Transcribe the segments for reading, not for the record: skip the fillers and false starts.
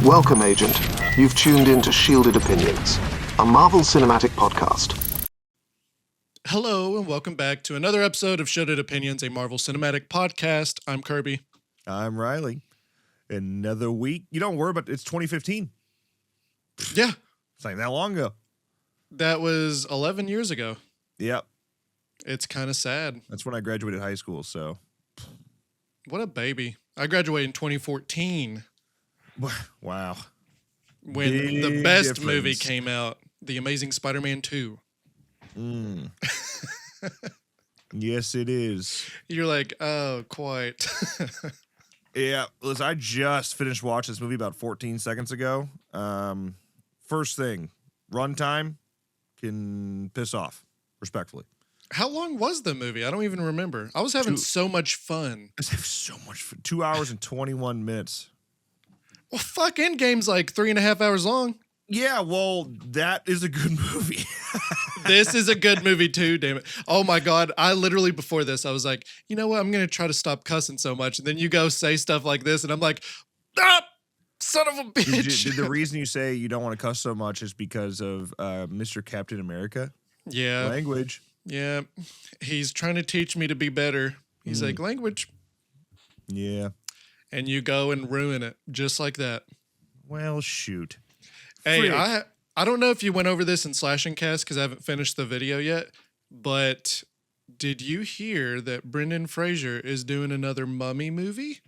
Welcome, Agent. You've tuned into Shielded Opinions, a Marvel Cinematic podcast. Hello, and welcome back to another episode of Shielded Opinions, a Marvel Cinematic podcast. I'm Kirby. I'm Riley. Another week. You don't worry, but it's 2015. Yeah. It's not even that long ago. That was 11 years ago. Yep. It's kind of sad. That's when I graduated high school, so. What a baby. I graduated in 2014. Wow. When Big the best difference. movie came out, The Amazing Spider-Man 2. Yes, it is. You're like, oh, quite. Yeah. Listen, I just finished watching this movie about 14 seconds ago. First thing, runtime can piss off, respectfully. How long was the movie? I don't even remember. I was having so much fun. I have so much fun. 2 hours and 21 minutes. Well, fuck, Endgame's like 3.5 hours long. Yeah, well, that is a good movie. This is a good movie too, damn it. Oh my God. I literally, before this, I was like, you know what? I'm going to try to stop cussing so much. And then you go say stuff like this, and I'm like, ah, son of a bitch. Did the reason you say you don't want to cuss so much is because of Mr. Captain America? Yeah. Language. Yeah. He's trying to teach me to be better. He's like, language. Yeah. And you go and ruin it just like that. Well, shoot. Hey, Frick. I don't know if you went over this in Slash and Cast because I haven't finished the video yet, but did you hear that Brendan Fraser is doing another Mummy movie?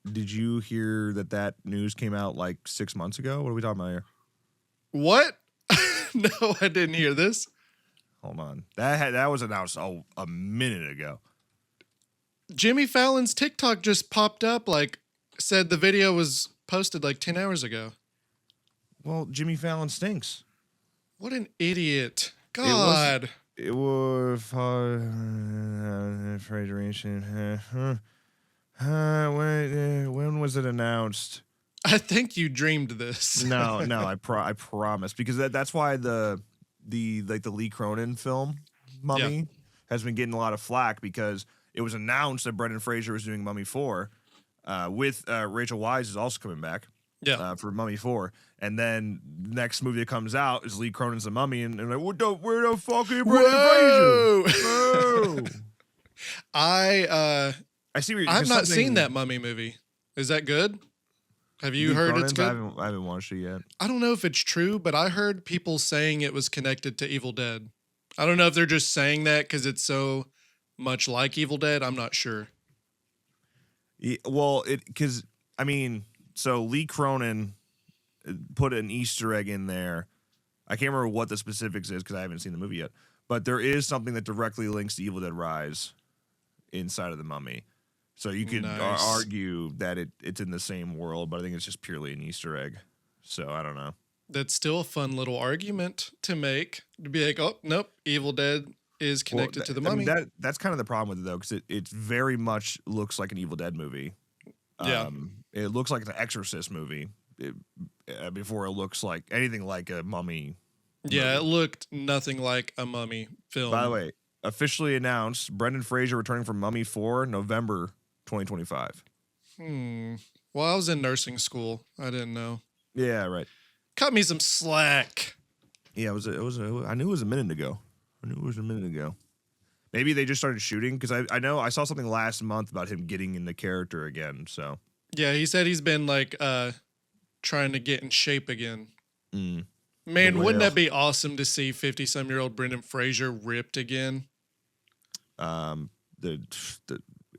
Did you hear that news came out like 6 months ago? What are we talking about here? What? No, I didn't hear this. Hold on. That was announced a minute ago. Jimmy Fallon's TikTok just popped up, said the video was posted like 10 hours ago. Well, Jimmy Fallon stinks. What an idiot. God. It was Fraseration. When was it announced? I think you dreamed this. No, I promise, because that's why the Lee Cronin film Mummy has been getting a lot of flack, because it was announced that Brendan Fraser was doing Mummy 4, with Rachel Weisz is also coming back. Yeah. For Mummy 4, and then the next movie that comes out is Lee Cronin's The Mummy, and like, where the fuck are you, Brendan Fraser? Whoa! I see. have not seen that Mummy movie. Is that good? Have you heard it's good? I haven't watched it yet. I don't know if it's true, but I heard people saying it was connected to Evil Dead. I don't know if they're just saying that because it's so much like Evil Dead. I'm not sure. Yeah, well, so Lee Cronin put an Easter egg in there. I can't remember what the specifics is because I haven't seen the movie yet. But there is something that directly links to Evil Dead Rise inside of the Mummy. So you could argue that it's in the same world, but I think it's just purely an Easter egg. So I don't know. That's still a fun little argument to make. To be like, oh, nope, Evil Dead is connected to the Mummy. That's kind of the problem with it, though, because it very much looks like an Evil Dead movie. Yeah. It looks like an Exorcist movie before it looks like anything like a Mummy. Yeah, it looked nothing like a Mummy film. By the way, officially announced, Brendan Fraser returning from Mummy 4, November 2025. Well, I was in nursing school. I didn't know. Yeah, right. Cut me some slack. Yeah, I knew it was a minute ago. Maybe they just started shooting, because I know I saw something last month about him getting in the character again. So yeah, he said he's been trying to get in shape again. Man, Well. wouldn't that be awesome to see 50-some-year-old Brendan Fraser ripped again? Are we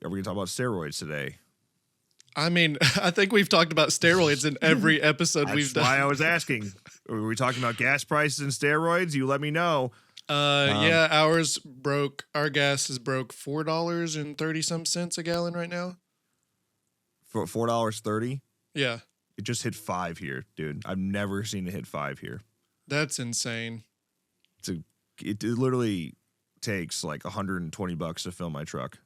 gonna talk about steroids today? I mean, I think we've talked about steroids in every episode we've done. That's why I was asking. Are we talking about gas prices and steroids? You let me know. Yeah, our gas is broke $4.30 a gallon right now. For $4.30? Yeah. It just hit 5 here, dude. I've never seen it hit 5 here. That's insane. It literally takes like $120 to fill my truck.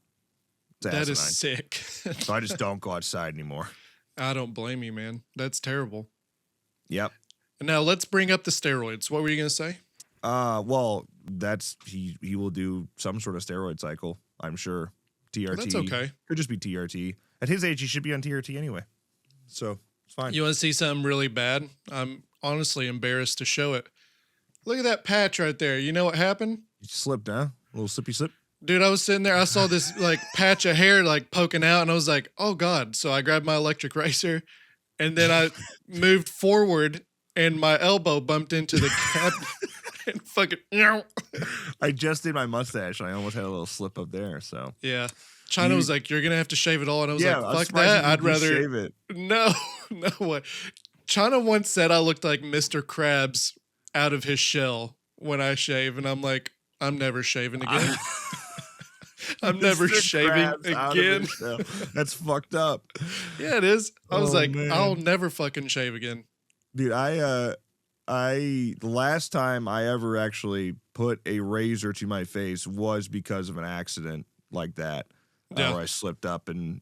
That is sick. So I just don't go outside anymore. I don't blame you, man. That's terrible. Yep. Now let's bring up the steroids. What were you gonna say? Well, that's he will do some sort of steroid cycle, I'm sure. TRT. Well, that's okay. Could just be TRT. At his age, he should be on TRT anyway. So It's fine. You want to see something really bad? I'm honestly embarrassed to show it. Look at that patch right there. You know what happened? You slipped, huh? A little slippy slip. Dude, I was sitting there. I saw this like patch of hair like poking out, and I was like, "Oh God!" So I grabbed my electric razor, and then I moved forward, and my elbow bumped into the cabinet, and fucking. I just did my mustache, and I almost had a little slip up there. So Yeah, China was like, "You're gonna have to shave it all," and I was I'm like, "Fuck surprised that! you I'd didn't rather shave it. no, no way." China once said I looked like Mr. Krabs out of his shell when I shave, and I'm like, I'm never shaving again. I'm never Mr. shaving Krabs out of again. his shell. That's fucked up. Yeah, it is. I was Oh, like, man. I'll never fucking shave again. Dude, the last time I ever actually put a razor to my face was because of an accident like that, Yeah. where I slipped up and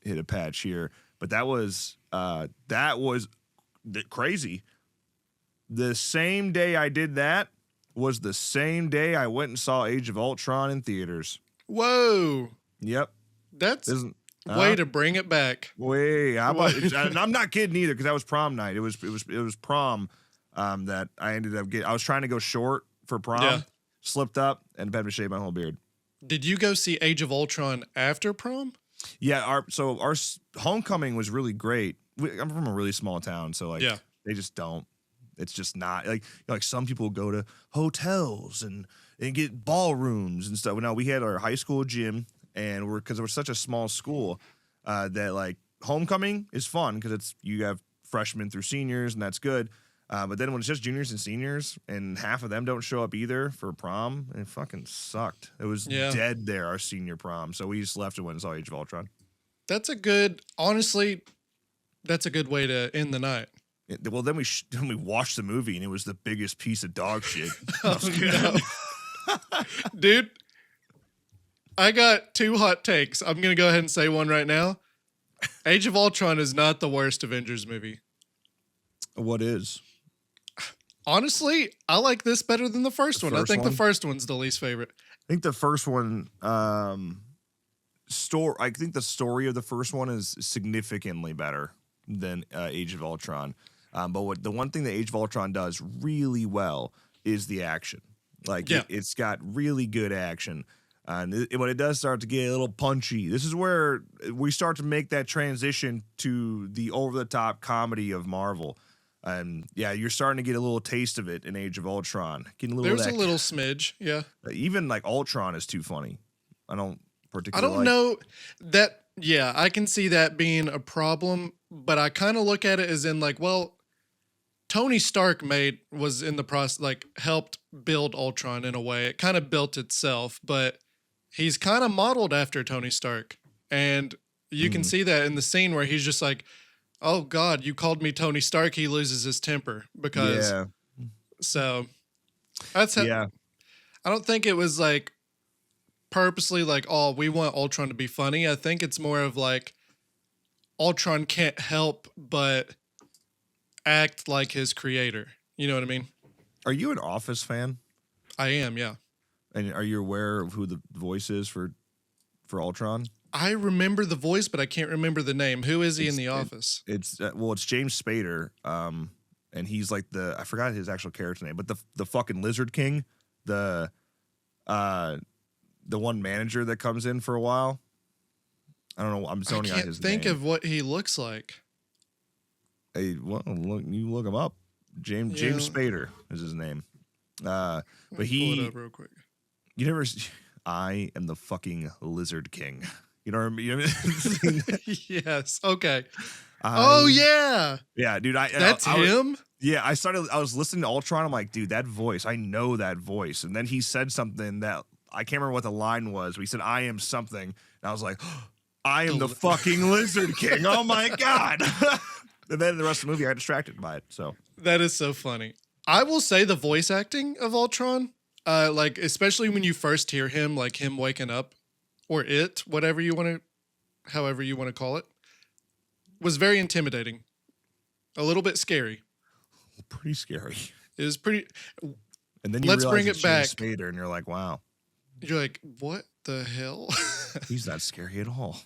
hit a patch here. But that was crazy. The same day I did that was the same day I went and saw Age of Ultron in theaters. Whoa. Yep. That's Isn't way to bring it back. Way, how about? And I'm not kidding either, because that was prom night. It was prom that I ended up getting. I was trying to go short for prom, Yeah. slipped up, and had to shave my whole beard. Did you go see Age of Ultron after prom? Yeah, our homecoming was really great. I'm from a really small town, so like Yeah. they just don't. It's just not like some people go to hotels and get ballrooms and stuff. Now we had our high school gym, and because we're such a small school that like homecoming is fun because it's you have freshmen through seniors, and that's good. But then when it's just juniors and seniors, and half of them don't show up either for prom, it fucking sucked. It was dead there, our senior prom. So we just left and went and saw Age of Ultron. Honestly, that's a good way to end the night. Well, then we watched the movie, and it was the biggest piece of dog shit. Oh, no. Dude, I got 2 hot takes. I'm going to go ahead and say one right now. Age of Ultron is not the worst Avengers movie. What is? Honestly, I like this better than the first one. I think the first one's the least favorite. I think the first one, I think the story of the first one is significantly better than Age of Ultron. But the one thing that Age of Ultron does really well is the action. Like it's got really good action. And when it does start to get a little punchy, this is where we start to make that transition to the over-the-top comedy of Marvel. And yeah, you're starting to get a little taste of it in Age of Ultron. Getting a little There's a little smidge, yeah. Even like Ultron is too funny. I don't particularly know that. Yeah, I can see that being a problem, but I kind of look at it as in like, well, Tony Stark was in the process, like helped build Ultron in a way. It kind of built itself, but he's kind of modeled after Tony Stark. And you can see that in the scene where he's just like, oh God, you called me Tony Stark. He loses his temper because, so that's I don't think it was like purposely like, oh, we want Ultron to be funny. I think it's more of like Ultron can't help but act like his creator. You know what I mean? Are you an Office fan? I am, yeah. And are you aware of who the voice is for Ultron? I remember the voice, but I can't remember the name. Who is he in The Office? It's James Spader, and he's like I forgot his actual character name, but the fucking Lizard King, the one manager that comes in for a while. I don't know. I'm zoning out his name. I can't think of what he looks like. Hey, well, you look him up. James Spader is his name. But pull it up real quick. You never. I am the fucking Lizard King. You know what I mean? Yes. Okay. Yeah. Yeah, dude. That's him? Yeah, I was listening to Ultron. I'm like, dude, that voice. I know that voice. And then he said something that I can't remember what the line was, but he said, I am something. And I was like, I am the fucking Lizard King. Oh my God. And then the rest of the movie, I got distracted by it. So that is so funny. I will say the voice acting of Ultron, like especially when you first hear him, like him waking up, or however you want to call it, was very intimidating. A little bit scary. Pretty scary. It was pretty. And then you let's realize bring it's it back. James Spader, and you're like, wow. You're like, what the hell? He's not scary at all.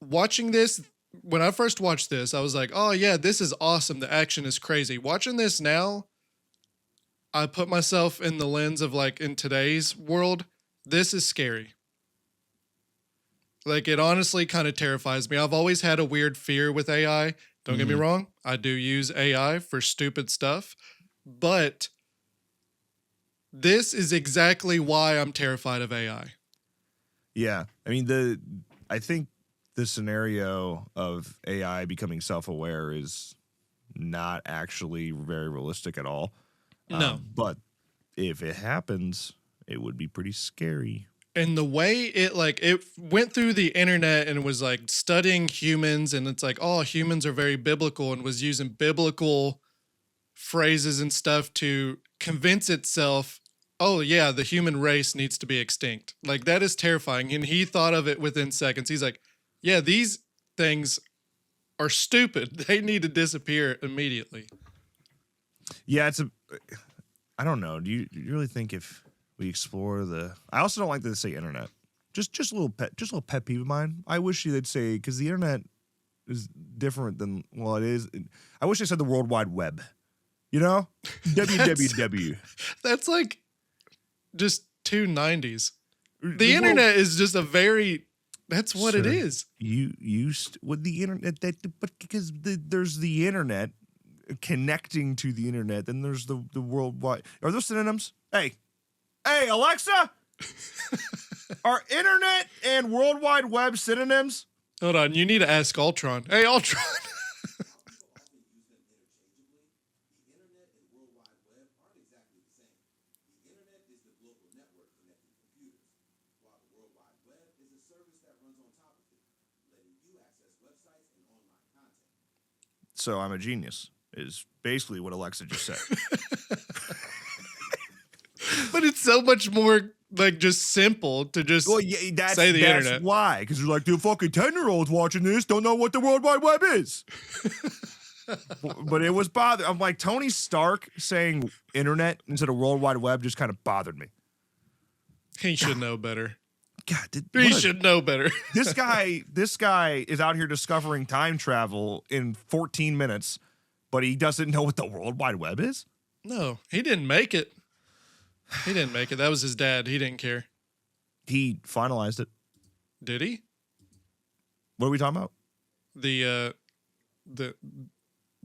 Watching this, when I first watched this, I was like, oh yeah, this is awesome. The action is crazy. Watching this now, I put myself in the lens of like in today's world, this is scary. Like it honestly kind of terrifies me. I've always had a weird fear with AI. Don't get me wrong. I do use AI for stupid stuff, but this is exactly why I'm terrified of AI. Yeah. I mean, I think the scenario of AI becoming self-aware is not actually very realistic at all. No. But if it happens, it would be pretty scary. And the way it went through the internet and was like studying humans, and it's like, oh, humans are very biblical, and was using biblical phrases and stuff to convince itself, oh yeah, the human race needs to be extinct. Like that is terrifying. And he thought of it within seconds. He's like, yeah, these things are stupid. They need to disappear immediately. Yeah, I don't know. Do you really think if we explore I also don't like that they say internet. Just a little pet peeve of mine. I wish they'd say, because the internet is different than, well, it is. I wish they said the World Wide Web. You know? www. That's like just two 90s. The internet is just that's what it is. You used with the internet, but because there's the internet connecting to the internet, then there's the worldwide. Are those synonyms? Hey, Alexa, are internet and World Wide Web synonyms? Hold on, you need to ask Ultron. Hey, Ultron. So I'm a genius, is basically what Alexa just said. But it's so much more like just simple to just say the internet. That's why, because you're like, the fucking 10-year-olds watching this don't know what the World Wide Web is. But it was bothering. I'm like, Tony Stark saying internet instead of World Wide Web just kind of bothered me. He should know better. God, he should know better. This guy is out here discovering time travel in 14 minutes, but he doesn't know what the World Wide Web is? No, he didn't make it. He didn't make it. That was his dad. He didn't care. He finalized it. Did he? What are we talking about? The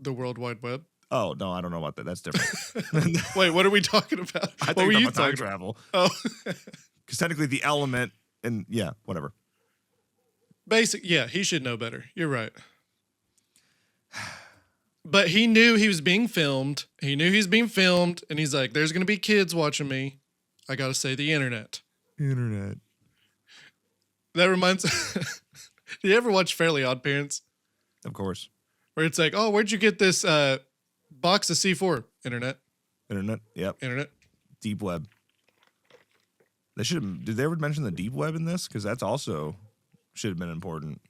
World Wide Web. Oh, no, I don't know about that. That's different. Wait, what are we talking about? I what think were you about talking time travel. Oh. Because technically the element, and yeah, whatever. Yeah, he should know better. You're right. But he knew he was being filmed. He knew he was being filmed, and he's like, there's going to be kids watching me. I got to say the internet. Internet. That reminds... Do you ever watch Fairly Odd Parents? Of course. Where it's like, oh, where'd you get this box of C4? Internet. Internet, yep. Internet. Deep web. Did they ever mention the deep web in this? Because that's also should have been important.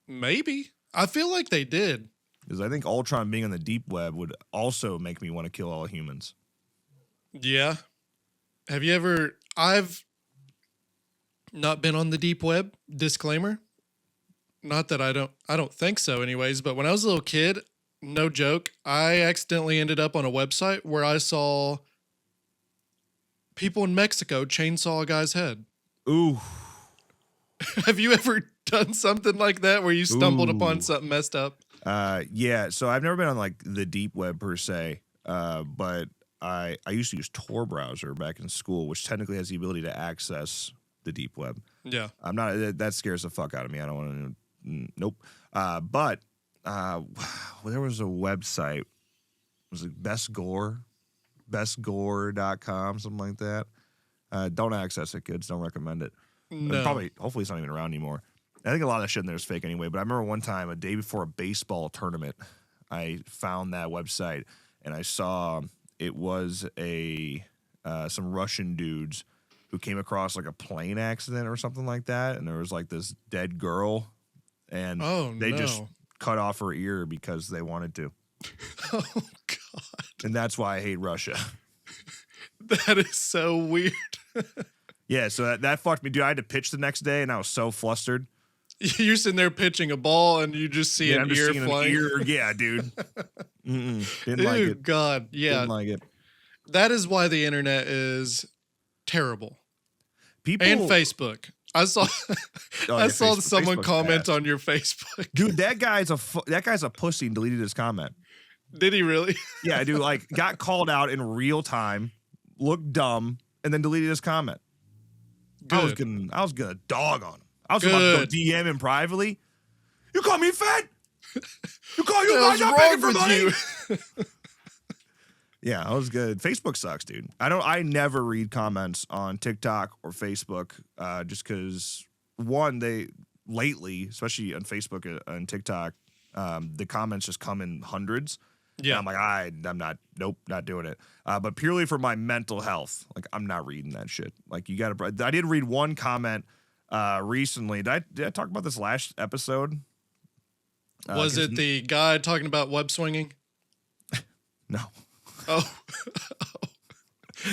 Maybe. I feel like they did. Because I think Ultron being on the deep web would also make me want to kill all humans. Yeah. Have you ever... I've not been on the deep web. Disclaimer. Not that I don't think so anyways, but when I was a little kid, no joke, I accidentally ended up on a website where I saw people in Mexico chainsaw a guy's head. Ooh. Have you ever done something like that where you stumbled upon something messed up? Yeah, so I've never been on like the deep web per se, but I used to use Tor browser back in school, which technically has the ability to access the deep web. Yeah. I'm not, that scares the fuck out of me. I don't want to, nope. But there was a website, it was like bestgore.com, something like that. Don't access it, kids. Don't recommend it. No. Hopefully it's not even around anymore. I think a lot of that shit in there is fake anyway, but I remember one time, a day before a baseball tournament, I found that website and I saw it was some Russian dudes who came across like a plane accident or something like that, and there was like this dead girl, and they just cut off her ear because they wanted to. Oh, God. And that's why I hate Russia. That is so weird. Yeah, so that fucked me, dude. I had to pitch the next day, and I was so flustered. You're sitting there pitching a ball and you just see Yeah, an I'm just ear seeing flying. an ear. Yeah, dude. Didn't like Ew, it. God. Yeah. Didn't like it. That is why the internet is terrible. People And Facebook. I saw Oh, I yeah, saw someone Facebook's comment bad. on your Facebook. Dude, that guy's a pussy and deleted his comment. Did he really? Yeah, dude, like got called out in real time, looked dumb, and then deleted his comment. I was gonna dog on him. I was about to go DM him privately. You call me fat? You guys not begging for money? Yeah, I was good. Facebook sucks, dude. I never read comments on TikTok or Facebook, just because they lately, especially on Facebook and TikTok, the comments just come in hundreds. Yeah. And I'm like, not doing it. But purely for my mental health, like I'm not reading that shit. Like I did read one comment recently. Did I talk about this last episode? Was it the guy talking about web swinging? No. Oh.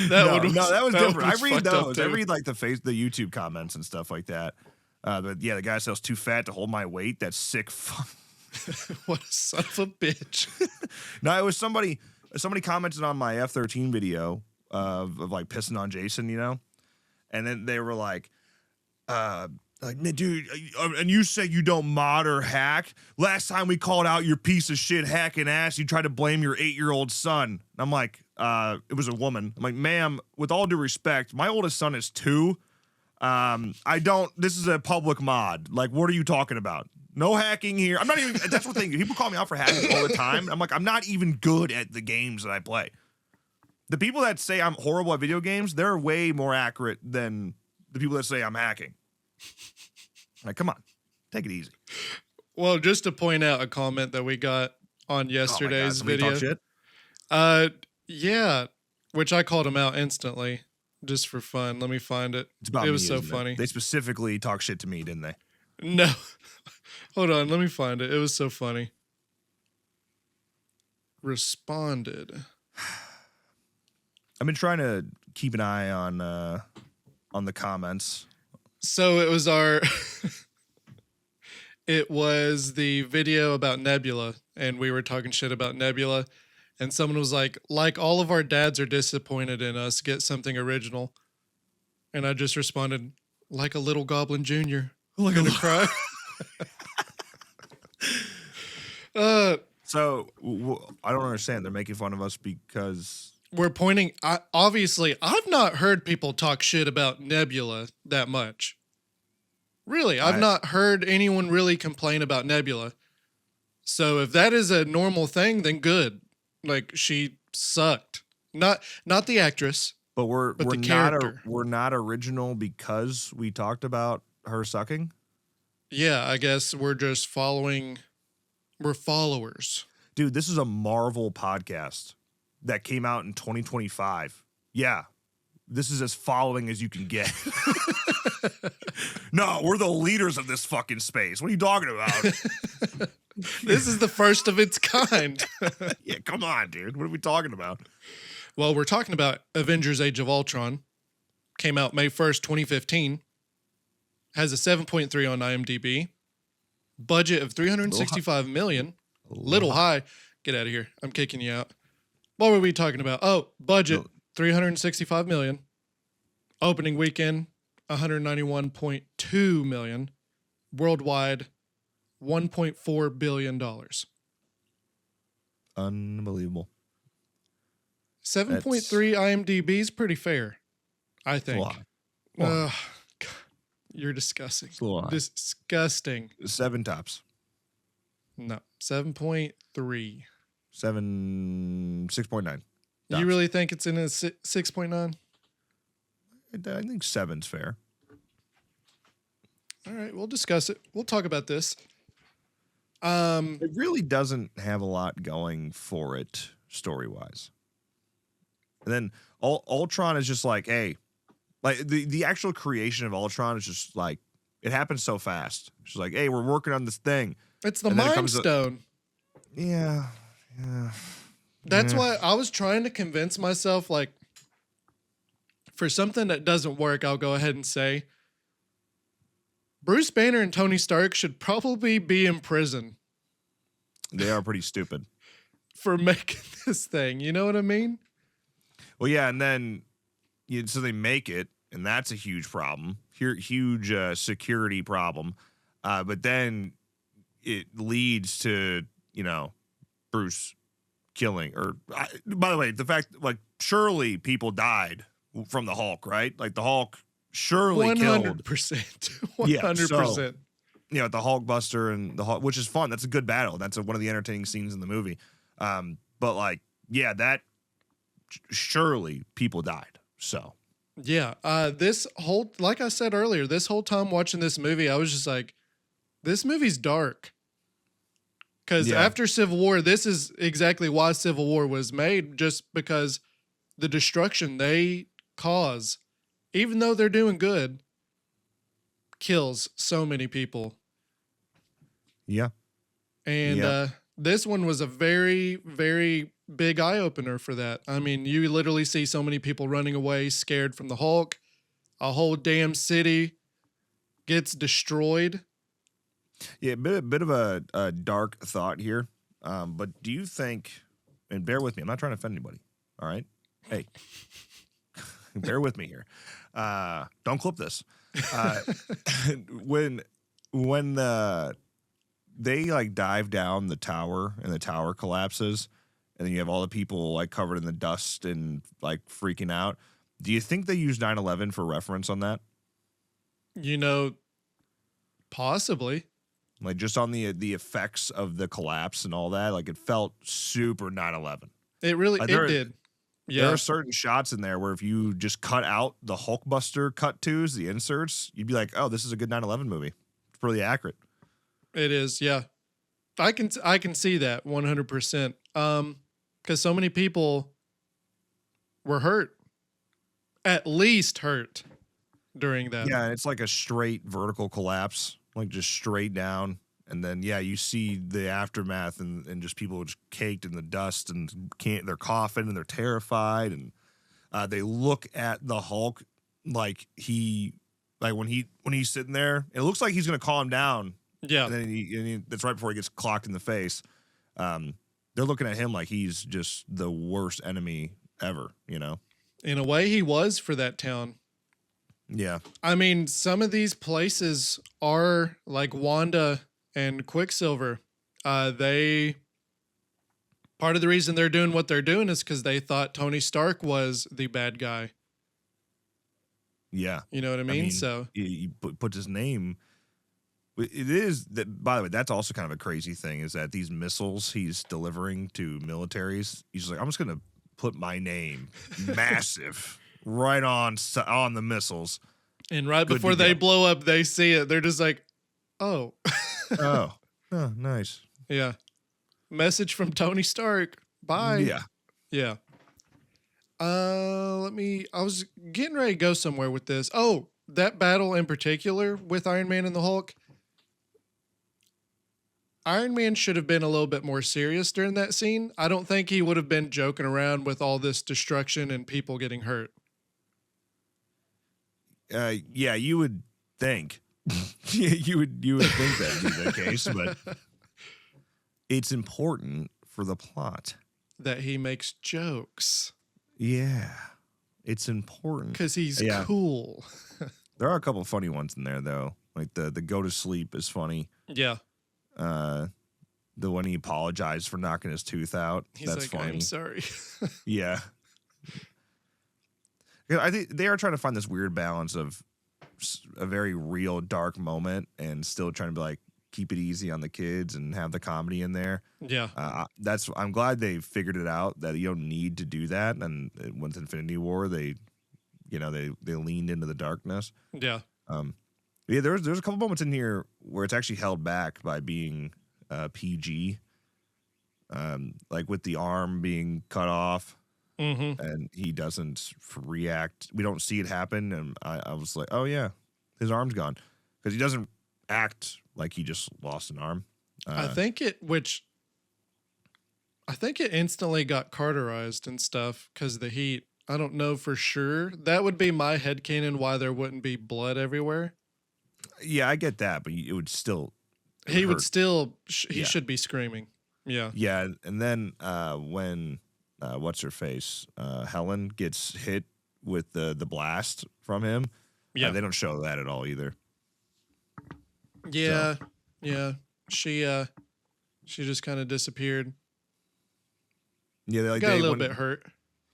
That was different. I read fucked up, those. I read like the YouTube comments and stuff like that. But yeah, the guy says I was too fat to hold my weight. That's sick. What a son of a bitch. No, it was somebody commented on my F-13 video of like pissing on Jason, and then they were like, dude, and you say you don't mod or hack. Last time we called out your piece of shit hacking ass, you tried to blame your 8-year-old son. And I'm like, it was a woman. I'm like, ma'am, with all due respect, my oldest son is 2. This is a public mod. Like, what are you talking about? No hacking here. I'm not even, that's the thing. People call me out for hacking all the time. I'm like, I'm not even good at the games that I play. The people that say I'm horrible at video games, they're way more accurate than the people that say I'm hacking. Like, come on, take it easy. Well, just to point out a comment that we got on yesterday's video. Talk shit? Yeah, which I called him out instantly just for fun. Let me find it. It's about it me, was so isn't it? funny. They specifically talk shit to me, didn't they? No. Hold on, let me find it. It was so funny. Responded. I've been trying to keep an eye on the comments. So it was it was the video about Nebula, and we were talking shit about Nebula, and someone was like all of our dads are disappointed in us, get something original. And I just responded, like a little Goblin Jr. I'm gonna cry. So I don't understand. They're making fun of us because we're pointing. Obviously, I've not heard people talk shit about Nebula that much. Really, I've not heard anyone really complain about Nebula. So if that is a normal thing, then good. Like, she sucked. Not the actress, but we're the not character. We're not original because we talked about her sucking. Yeah, I guess we're just following. We're followers. Dude, this is a Marvel podcast that came out in 2025. Yeah. This is as following as you can get. No, we're the leaders of this fucking space. What are you talking about? This is the first of its kind. Yeah, come on, dude. What are we talking about? Well, we're talking about Avengers Age of Ultron. Came out May 1st, 2015. Has a 7.3 on IMDb. Budget of $365 million. Little high. Get out of here. I'm kicking you out. What were we talking about? Oh, budget $365 million. Opening weekend $191.2 million. Worldwide $1.4 billion. Unbelievable. 7.3 IMDb is pretty fair, I think. God, you're disgusting. Disgusting. 7 tops. No, 7.3. 6.9. You really think it's in a 6.9? I think 7's fair. All right, we'll discuss it. We'll talk about this. It really doesn't have a lot going for it story-wise. And then Ultron is just like, hey, like the actual creation of Ultron is just like, it happens so fast. She's like, hey, we're working on this thing. It's the Mind Stone. Yeah. That's why I was trying to convince myself, like, for something that doesn't work, I'll go ahead and say, Bruce Banner and Tony Stark should probably be in prison They are pretty stupid. for making this thing. You know what I mean? Well, yeah, and then so they make it, and that's a huge problem. Huge security problem. But then it leads to Bruce killing. Or by the way, the fact surely people died from the Hulk, right? Like the Hulk surely killed 100%. Yeah, 100%. the Hulk Buster and the Hulk, which is fun. That's a good battle. That's one of the entertaining scenes in the movie. But that surely people died. So Yeah. This whole, like I said earlier, this whole time watching this movie, I was just like, this movie's dark. Because after Civil War, this is exactly why Civil War was made, just because the destruction they cause, even though they're doing good, kills so many people. yeah. And this one was a very, very big eye opener for that. I mean, you literally see so many people running away, scared from the Hulk. A whole damn city gets destroyed. Yeah, bit of a dark thought here. But do you think, and bear with me, I'm not trying to offend anybody. All right? Hey, bear with me here. Don't clip this. When they dive down the tower and the tower collapses, and then you have all the people covered in the dust and freaking out. Do you think they used 9/11 for reference on that? Possibly. Just on the effects of the collapse and all that, it felt super 9/11. It really it did. Yeah. There are certain shots in there where if you just cut out the Hulkbuster cut tos, the inserts, you'd be like, oh, this is a good 9/11 movie. It's pretty accurate. It is, yeah. I can see that 100%. Because so many people were hurt, at least hurt during that. Yeah, it's like a straight vertical collapse, just straight down. And then, you see the aftermath and just people just caked in the dust and they're coughing and they're terrified. And they look at the Hulk when he's sitting there, it looks like he's going to calm down. Yeah. And then that's right before he gets clocked in the face. They're looking at him like he's just the worst enemy ever, In a way, he was for that town. Yeah. I mean, some of these places are like Wanda and Quicksilver. Part of the reason they're doing what they're doing is because they thought Tony Stark was the bad guy. Yeah. You know what I mean? So he puts his name. It is that, by the way, that's also kind of a crazy thing is that these missiles he's delivering to militaries, he's like, I'm just going to put my name massive right on the missiles. And right before they blow up, they see it. They're just like, oh. oh, nice. Yeah. Message from Tony Stark. Bye. Yeah. Yeah. I was getting ready to go somewhere with this. Oh, that battle in particular with Iron Man and the Hulk. Iron Man should have been a little bit more serious during that scene. I don't think he would have been joking around with all this destruction and people getting hurt. Yeah, you would think. you would think that would be the case, but it's important for the plot that he makes jokes. Yeah, it's important because he's cool. There are a couple of funny ones in there though, like the go to sleep is funny. Yeah. The one he apologized for knocking his tooth out. That's like, funny. I'm sorry. Yeah. I think they are trying to find this weird balance of a very real dark moment and still trying to keep it easy on the kids and have the comedy in there. Yeah. I'm glad they figured it out that you don't need to do that. And with Infinity War, they leaned into the darkness. Yeah. Yeah, there's a couple moments in here where it's actually held back by being PG, like with the arm being cut off, and he doesn't react. We don't see it happen, and I was like, oh yeah, his arm's gone, because he doesn't act like he just lost an arm. I think it instantly got cauterized and stuff because of the heat. I don't know for sure. That would be my headcanon why there wouldn't be blood everywhere. Yeah, I get that, but it would still. He would hurt. still, he Yeah. should be screaming. Yeah. Yeah, and then when what's her face, Helen gets hit with the blast from him. Yeah. They don't show that at all either. Yeah. Yeah. She just kind of disappeared. Yeah, like Got a little bit hurt.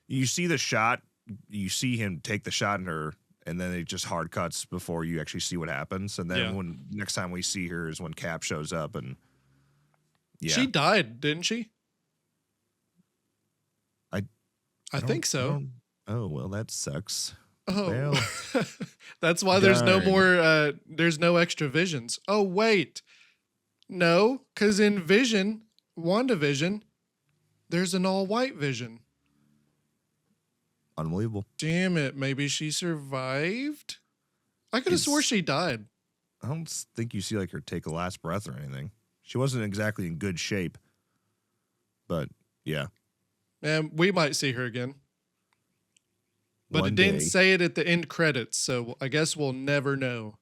You see the shot, you see him take the shot in her, and then it just hard cuts before you actually see what happens. And then when next time we see her is when Cap shows up, and she died, didn't she? I think so. Oh well, that sucks. Oh, Well, that's why there's no darn. more. There's no extra visions. Oh wait, no, because in Vision, WandaVision, there's an all-white Vision. Unbelievable. Damn it! Maybe she survived. I could have swore she died. I don't think you see like her take a last breath or anything. She wasn't exactly in good shape, but yeah. And we might see her again. But One it didn't day. say it at the end credits, so I guess we'll never know.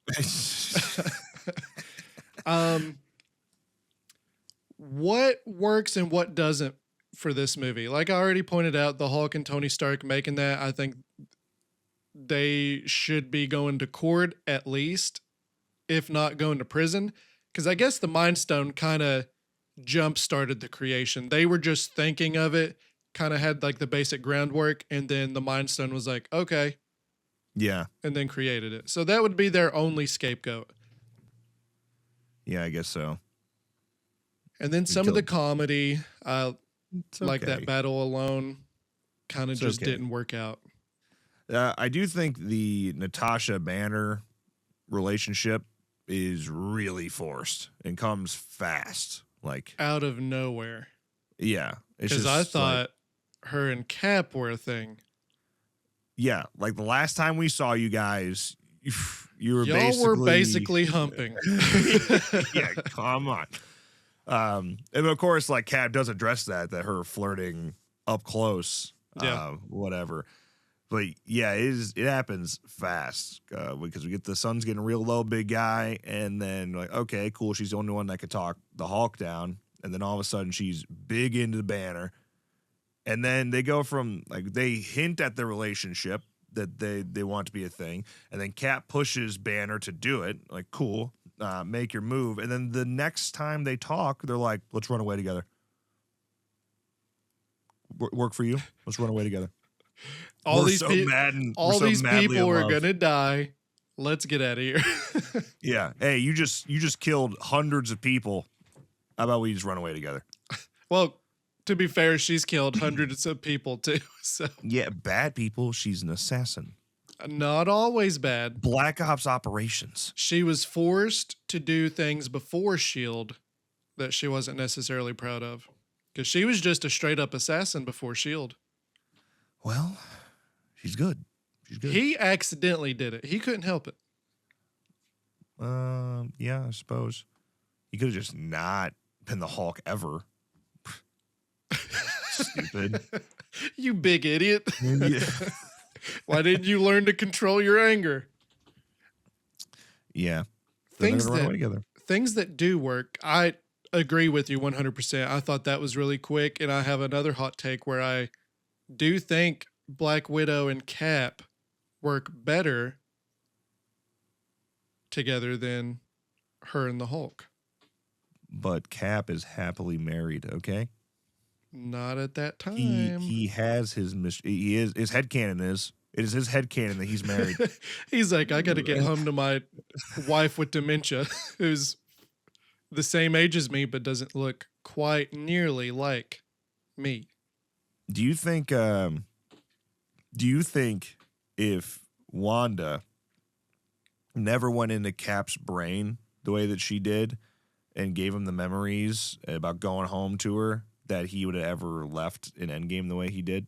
What works and what doesn't for this movie? Like I already pointed out, the Hulk and Tony Stark making that, I think they should be going to court at least, if not going to prison. Because I guess the Mind Stone kind of jump-started the creation. They were just thinking of it, kind of had like the basic groundwork, and then the Mind Stone was like, okay, Yeah. and then created it. So that would be their only scapegoat. Yeah, I guess so. And then some of the killed- comedy, It's like okay. that battle alone, kind of It's just okay. didn't work out. I do think the Natasha Banner relationship is really forced and comes fast. Like, Out of nowhere. yeah. It's Because just I like- thought her and Cap were a thing. yeah, like the last time we saw you guys, you were Y'all were basically humping. yeah, come on. And of course, like Cap does address that her flirting up close, Yeah. whatever. But yeah, it happens fast because we get the sun's getting real low, big guy, and then like, okay, cool, she's the only one that could talk the Hulk down, and then all of a sudden she's big into the Banner, and then they go from like they hint at the relationship that they want to be a thing, and then Cap pushes Banner to do it, like cool, make your move, and then the next time they talk, they're like, let's run away together. Work for you? Let's run away together. all We're these, so pe- mad and all we're so these madly people in are love. going to die. Let's get out of here. Yeah. Hey, you just killed hundreds of people. How about we just run away together? Well, to be fair, she's killed hundreds of people too. So Yeah, bad people. She's an assassin. not always bad. Black Ops operations. She was forced to do things before S.H.I.E.L.D. that she wasn't necessarily proud of. Because she was just a straight up assassin before S.H.I.E.L.D. Well, she's good. She's good. He accidentally did it. He couldn't help it. Yeah, I suppose. He could have just not been the Hulk ever. Stupid. You big idiot. Yeah. Why didn't you learn to control your anger? Yeah. They're Things gonna run away that together. things that do work, I agree with you 100%. I thought that was really quick, and I have another hot take where I do think Black Widow and Cap work better together than her and the Hulk. But Cap is happily married, okay? Not at that time. He has his he is his headcanon is. It is his headcanon that he's married. He's like, I got to get home to my wife with dementia, who's the same age as me, but doesn't look quite nearly like me. Do you think if Wanda never went into Cap's brain the way that she did and gave him the memories about going home to her, that he would have ever left in Endgame the way he did?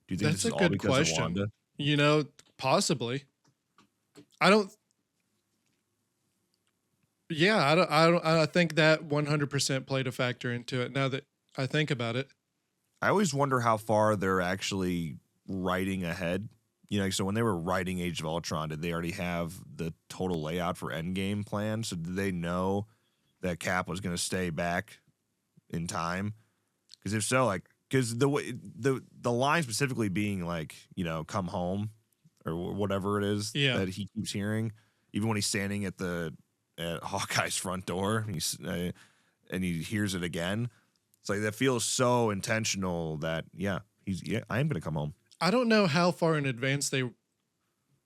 Do you think That's this is a all good because question. of Wanda? You know, possibly. I don't. Yeah, I don't. I think that 100% played a factor into it. Now that I think about it, I always wonder how far they're actually writing ahead. so when they were writing Age of Ultron, did they already have the total layout for Endgame planned? So did they know that Cap was going to stay back in time? Because if so, like, because the line specifically being like, come home or whatever it is that he keeps hearing, even when he's standing at Hawkeye's front door, and he hears it again. It's like that feels so intentional that I am going to come home. I don't know how far in advance they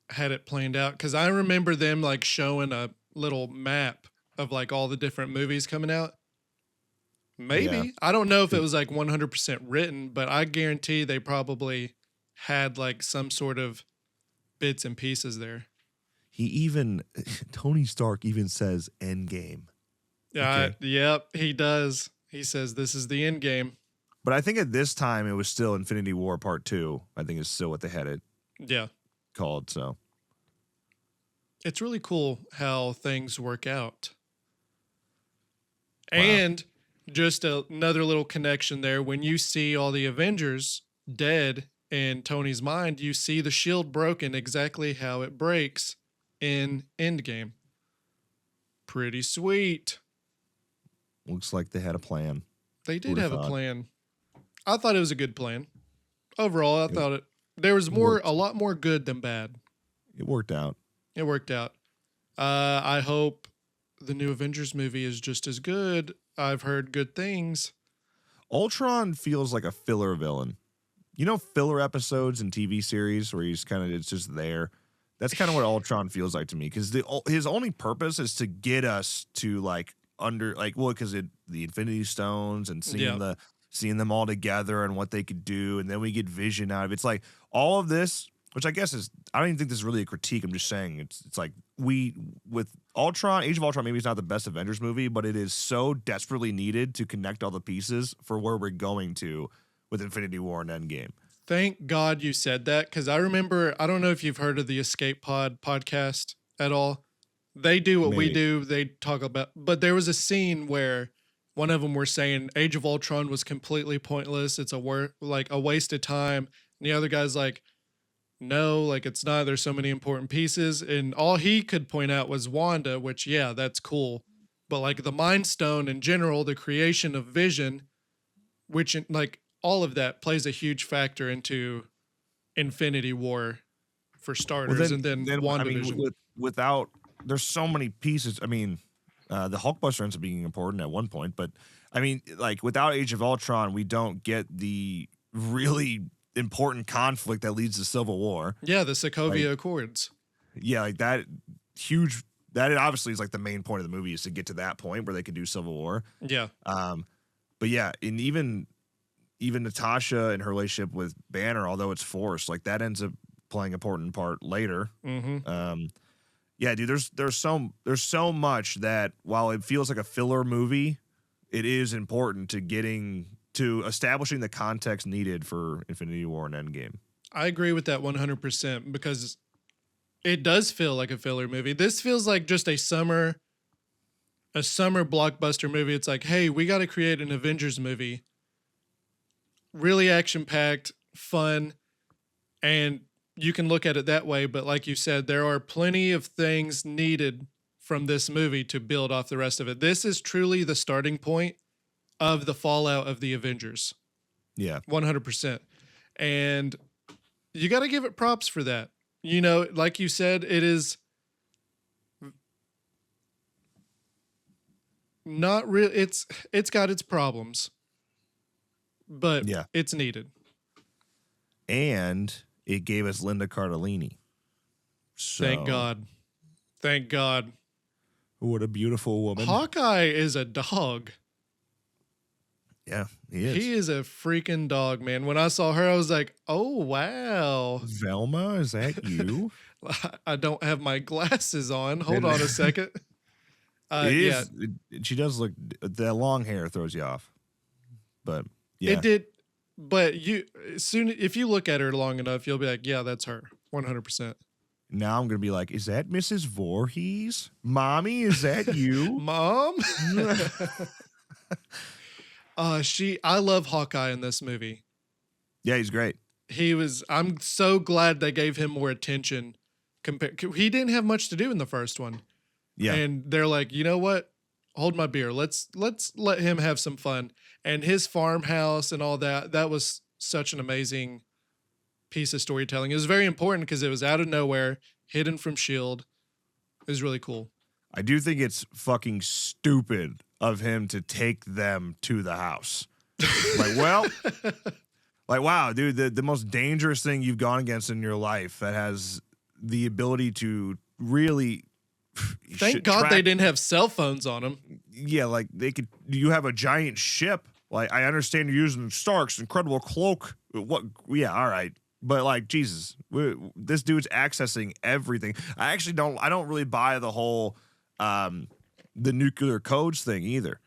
had it planned out, because I remember them like showing a little map of like all the different movies coming out. Maybe. Yeah. I don't know if it was like 100% written, but I guarantee they probably had like some sort of bits and pieces there. Tony Stark even says Endgame. Yeah, yep, he does. He says this is the end game. But I think at this time it was still Infinity War Part 2. I think is still what they had it called. So it's really cool how things work out. Wow. And just another little connection there. When you see all the Avengers dead in Tony's mind, you see the shield broken exactly how it breaks in Endgame. Pretty sweet. Looks like they had a plan. They did have a plan. I thought it was a good plan. Overall, I thought there was a lot more good than bad. It worked out. It worked out. I hope the new Avengers movie is just as good. I've heard good things. Ultron feels like a filler villain. Filler episodes in TV series where it's just there. That's kind of what Ultron feels like to me, because his only purpose is to get us to because the Infinity Stones and seeing them all together and what they could do, and then we get Vision out of it. It's like all of this, which I guess I don't even think this is really a critique. I'm just saying it's like with Ultron, Age of Ultron, maybe it's not the best Avengers movie, but it is so desperately needed to connect all the pieces for where we're going to with Infinity War and Endgame. Thank God you said that, because I remember, I don't know if you've heard of the Escape Pod podcast at all. They do what we do. They talk about, but there was a scene where one of them were saying Age of Ultron was completely pointless. It's a waste of time. And the other guy's like, no, like it's not. There's so many important pieces. And all he could point out was Wanda, which, that's cool. But like the Mind Stone in general, the creation of Vision, which like all of that plays a huge factor into Infinity War for starters. And then WandaVision. Without, there's so many pieces. I mean, the Hulkbuster ends up being important at one point, but I mean, like without Age of Ultron, we don't get the really important conflict that leads to Civil War. Yeah, the Sokovia Accords. Yeah, like that huge. That obviously is like the main point of the movie, is to get to that point where they could do Civil War. Yeah. But yeah, and even Natasha and her relationship with Banner, although it's forced, like that ends up playing an important part later. Mm-hmm. Yeah, dude, there's so much that while it feels like a filler movie, it is important to establishing the context needed for Infinity War and Endgame. I agree with that 100%, because it does feel like a filler movie. This feels like just a summer blockbuster movie. It's like, hey, we got to create an Avengers movie. Really action-packed, fun, and you can look at it that way, but like you said, there are plenty of things needed from this movie to build off the rest of it. This is truly the starting point of the fallout of the Avengers. Yeah. 100%. And you got to give it props for that. Like you said, it is not real. It's got its problems, but it's needed. And it gave us Linda Cardellini. So, Thank God. What a beautiful woman. Hawkeye is a dog. Yeah, he is. He is a freaking dog, man. When I saw her, I was like, oh, wow. Velma, is that you? I don't have my glasses on. Hold on a second. She does look, that long hair throws you off. But yeah. It did. But if you look at her long enough, you'll be like, yeah, that's her. 100%. Now I'm going to be like, is that Mrs. Voorhees? Mommy, is that you? Mom? I love Hawkeye in this movie. Yeah, he's great. I'm so glad they gave him more attention. He didn't have much to do in the first one. Yeah. And they're like, you know what? Hold my beer. Let's let him have some fun. And his farmhouse and all that was such an amazing piece of storytelling. It was very important because it was out of nowhere, hidden from S.H.I.E.L.D. It was really cool. I do think it's fucking stupid of him to take them to the house. Like, wow, dude, the most dangerous thing you've gone against in your life that has the ability to really Thank God they didn't have cell phones on them. Yeah, like you have a giant ship. Like, I understand you're using Stark's incredible cloak. What? Yeah, all right. But like, Jesus, this dude's accessing everything. I don't really buy the whole, the nuclear codes thing either.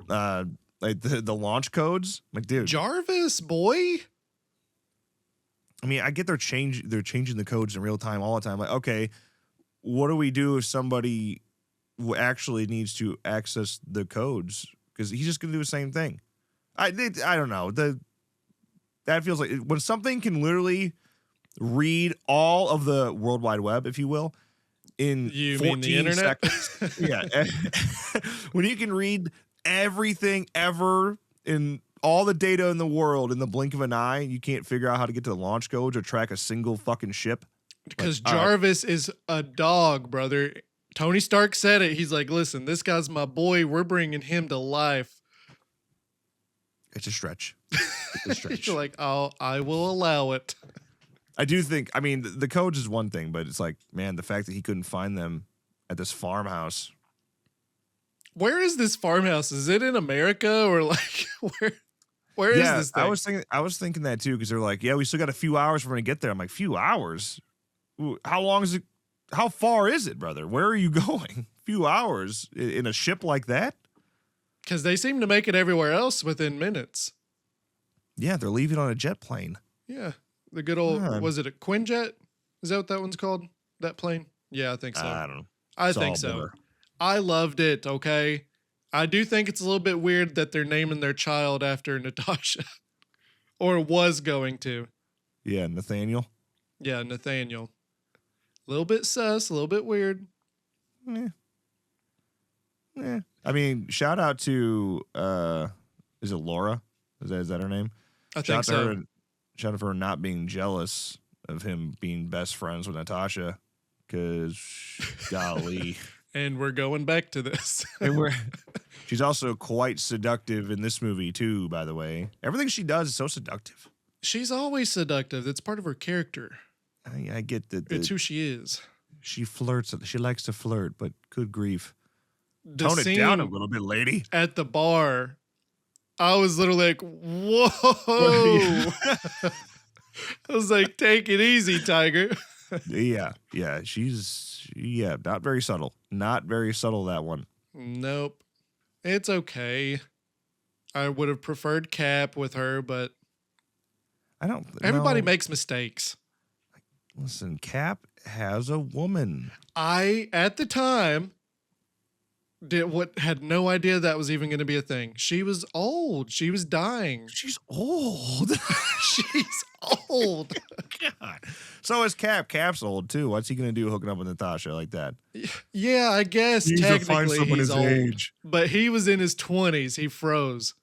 Like the launch codes, like, dude. Jarvis, boy. I mean, I get they're changing the codes in real time all the time. Like, okay, what do we do if somebody actually needs to access the codes? Because he's just gonna do the same thing. I don't know. That feels like when something can literally read all of the World Wide Web, if you will, in 14 seconds. Yeah. When you can read everything ever in all the data in the world in the blink of an eye, you can't figure out how to get to the launch codes or track a single fucking ship. Because Jarvis is a dog, brother. Tony Stark said it. He's like, listen, this guy's my boy. We're bringing him to life. It's a stretch. It's a stretch. You're like, oh, I will allow it. I do think, I mean, the codes is one thing, but it's like, man, the fact that he couldn't find them at this farmhouse. Where is this farmhouse? Is it in America or like where is this thing? I was thinking that too, because they're like, yeah, we still got a few hours for when we get there. I'm like, few hours? How long is it? How far is it, brother? Where are you going? Few hours in a ship like that? Because they seem to make it everywhere else within minutes. Yeah, they're leaving on a jet plane. Yeah. The good old, was it a Quinjet? Is that what that one's called? That plane? Yeah, I think so. I don't know. I think so. I loved it, okay? I do think it's a little bit weird that they're naming their child after Natasha. Or was going to. Yeah, Nathaniel. Yeah, Nathaniel. A little bit sus, a little bit weird. Yeah. I mean, shout out to, is it Laura? Is that her name? I think so. Shout out for her not being jealous of him being best friends with Natasha. Because, golly. And we're going back to this. She's also quite seductive in this movie, too, by the way. Everything she does is so seductive. She's always seductive. That's part of her character. I get that. It's who she is. She flirts. She likes to flirt, but good grief. The Tone it down a little bit, lady. At the bar, I was literally like, whoa. I was like, take it easy, Tiger. Yeah. She's not very subtle. Not very subtle, that one. Nope. It's okay. I would have preferred Cap with her, but everybody makes mistakes. Listen, Cap has a woman. I, at the time, had no idea that was even going to be a thing. She was old. She was dying. She's old. She's old. God. So is Cap. Cap's old too. What's he gonna do hooking up with Natasha like that? Yeah, I guess he technically he's old. Age. But he was in his 20s. He froze.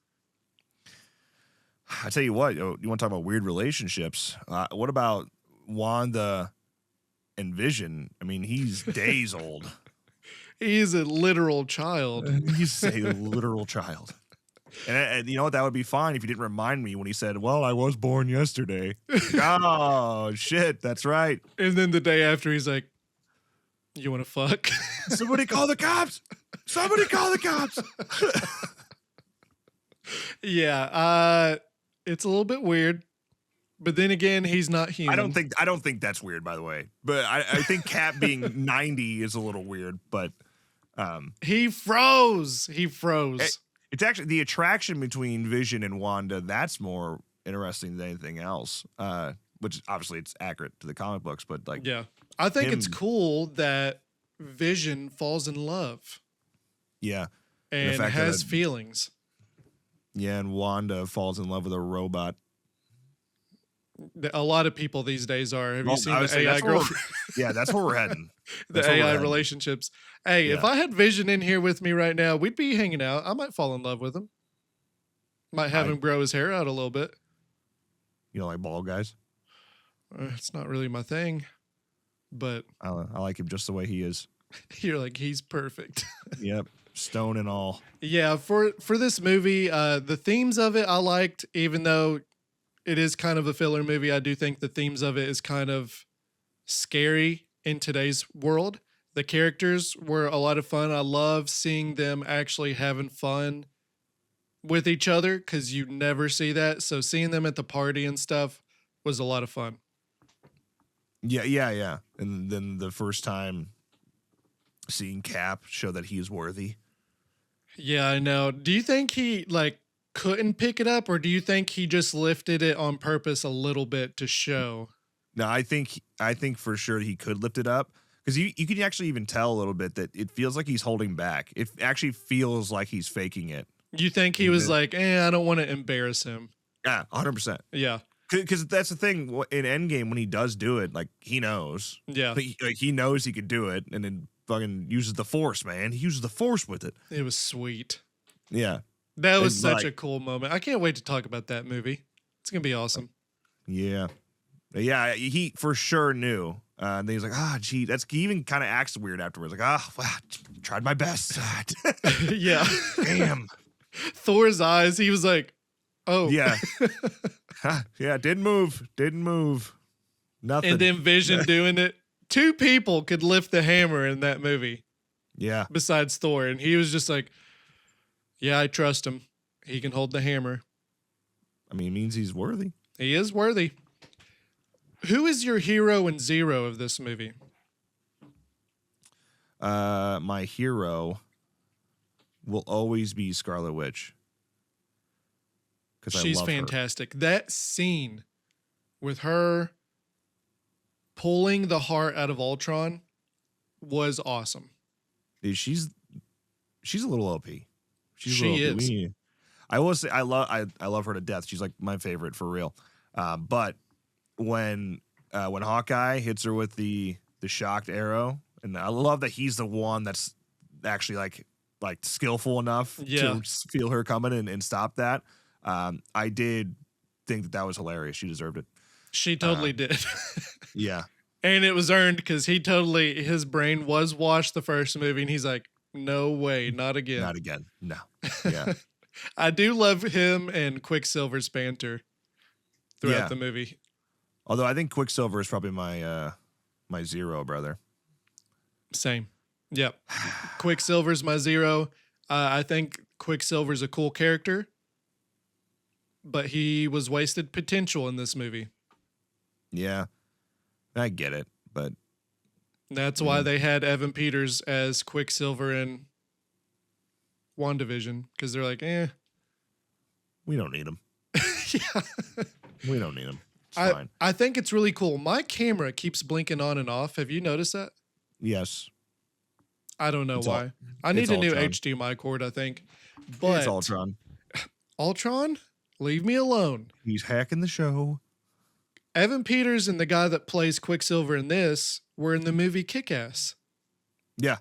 I tell you what, you want to talk about weird relationships? What about Wanda and Vision? I mean, he's days old. He's a literal child. He's a literal child. And you know what? That would be fine if you didn't remind me when he said, well, I was born yesterday. Oh, shit. That's right. And then the day after, he's like, you want to fuck? Somebody call the cops. Somebody call the cops. Yeah. It's a little bit weird. But then again, he's not human. I don't think that's weird, by the way. But I think Cap being 90 is a little weird. But he froze. It's actually the attraction between Vision and Wanda. That's more interesting than anything else. Which obviously it's accurate to the comic books, but like, yeah, I think it's cool that Vision falls in love. Yeah, and has feelings. Yeah, and Wanda falls in love with a robot. A lot of people these days are. Have you Well, seen I would the say AI that's where we're- girlfriend? Yeah, that's where we're heading. The That's where we're AI heading. relationships. Hey, if Yeah. I had Vision in here with me right now, we'd be hanging out. I might fall in love with him. Might have I- him grow his hair out a little bit. You know, like bald guys. It's not really my thing, but I like him just the way he is. you're like, he's perfect. Yep, stone and all. Yeah, for this movie, the themes of it I liked, even though it is kind of a filler movie. I do think the themes of it is kind of scary in today's world. The characters were a lot of fun. I love seeing them actually having fun with each other because you never see that. So seeing them at the party and stuff was a lot of fun. Yeah. And then the first time seeing Cap show that he is worthy. Yeah, I know. Do you think he like couldn't pick it up, or do you think he just lifted it on purpose a little bit to show? No, I think for sure he could lift it up because you can actually even tell a little bit that it feels like he's holding back. It actually feels like he's faking it. You think he was like, I don't want to embarrass him. Yeah, 100%. Yeah. Because that's the thing in Endgame when he does do it, like he knows. Yeah. He knows he could do it, and then fucking uses the Force, man. He uses the Force with it. It was sweet. Yeah. That was It's such like- a cool moment. I can't wait to talk about that movie. It's going to be awesome. Yeah. Yeah, he for sure knew. And then he's like, gee, he even kind of acts weird afterwards. Like, well, tried my best. Yeah. Damn. Thor's eyes, he was like, oh. Yeah. Yeah, didn't move. Nothing. And then Vision doing it. 2 people could lift the hammer in that movie Yeah. besides Thor. And he was just like, yeah, I trust him. He can hold the hammer. I mean, it means he's worthy. He is worthy. Who is your hero and zero of this movie? My hero will always be Scarlet Witch. Because She's I love her. fantastic. That scene with her pulling the heart out of Ultron was awesome. Dude, she's a little OP. She's She a little OP. is. I will say I love her to death. She's like my favorite for real. But when Hawkeye hits her with the shocked arrow, and I love that he's the one that's actually like skillful enough to feel her coming and stop that. I did think that was hilarious. She deserved it. She totally did. Yeah. And it was earned because his brain was washed the first movie, and he's like, no way, not again. Not again. No. Yeah. I do love him and Quicksilver's banter throughout the movie. Although I think Quicksilver is probably my zero, brother. Same. Yep. Quicksilver's my zero. I think Quicksilver's a cool character, but he was wasted potential in this movie. Yeah. I get it, but That's why they had Evan Peters as Quicksilver in WandaVision, because they're like, we don't need him. yeah. We don't need him. It's fine. I think it's really cool. My camera keeps blinking on and off. Have you noticed that? Yes. I don't know It's why. I need it's a new Ultron. HDMI cord, I think. But It's Ultron. Ultron, leave me alone. He's hacking the show. Evan Peters and the guy that plays Quicksilver in this were in the movie Kick-Ass, Yeah.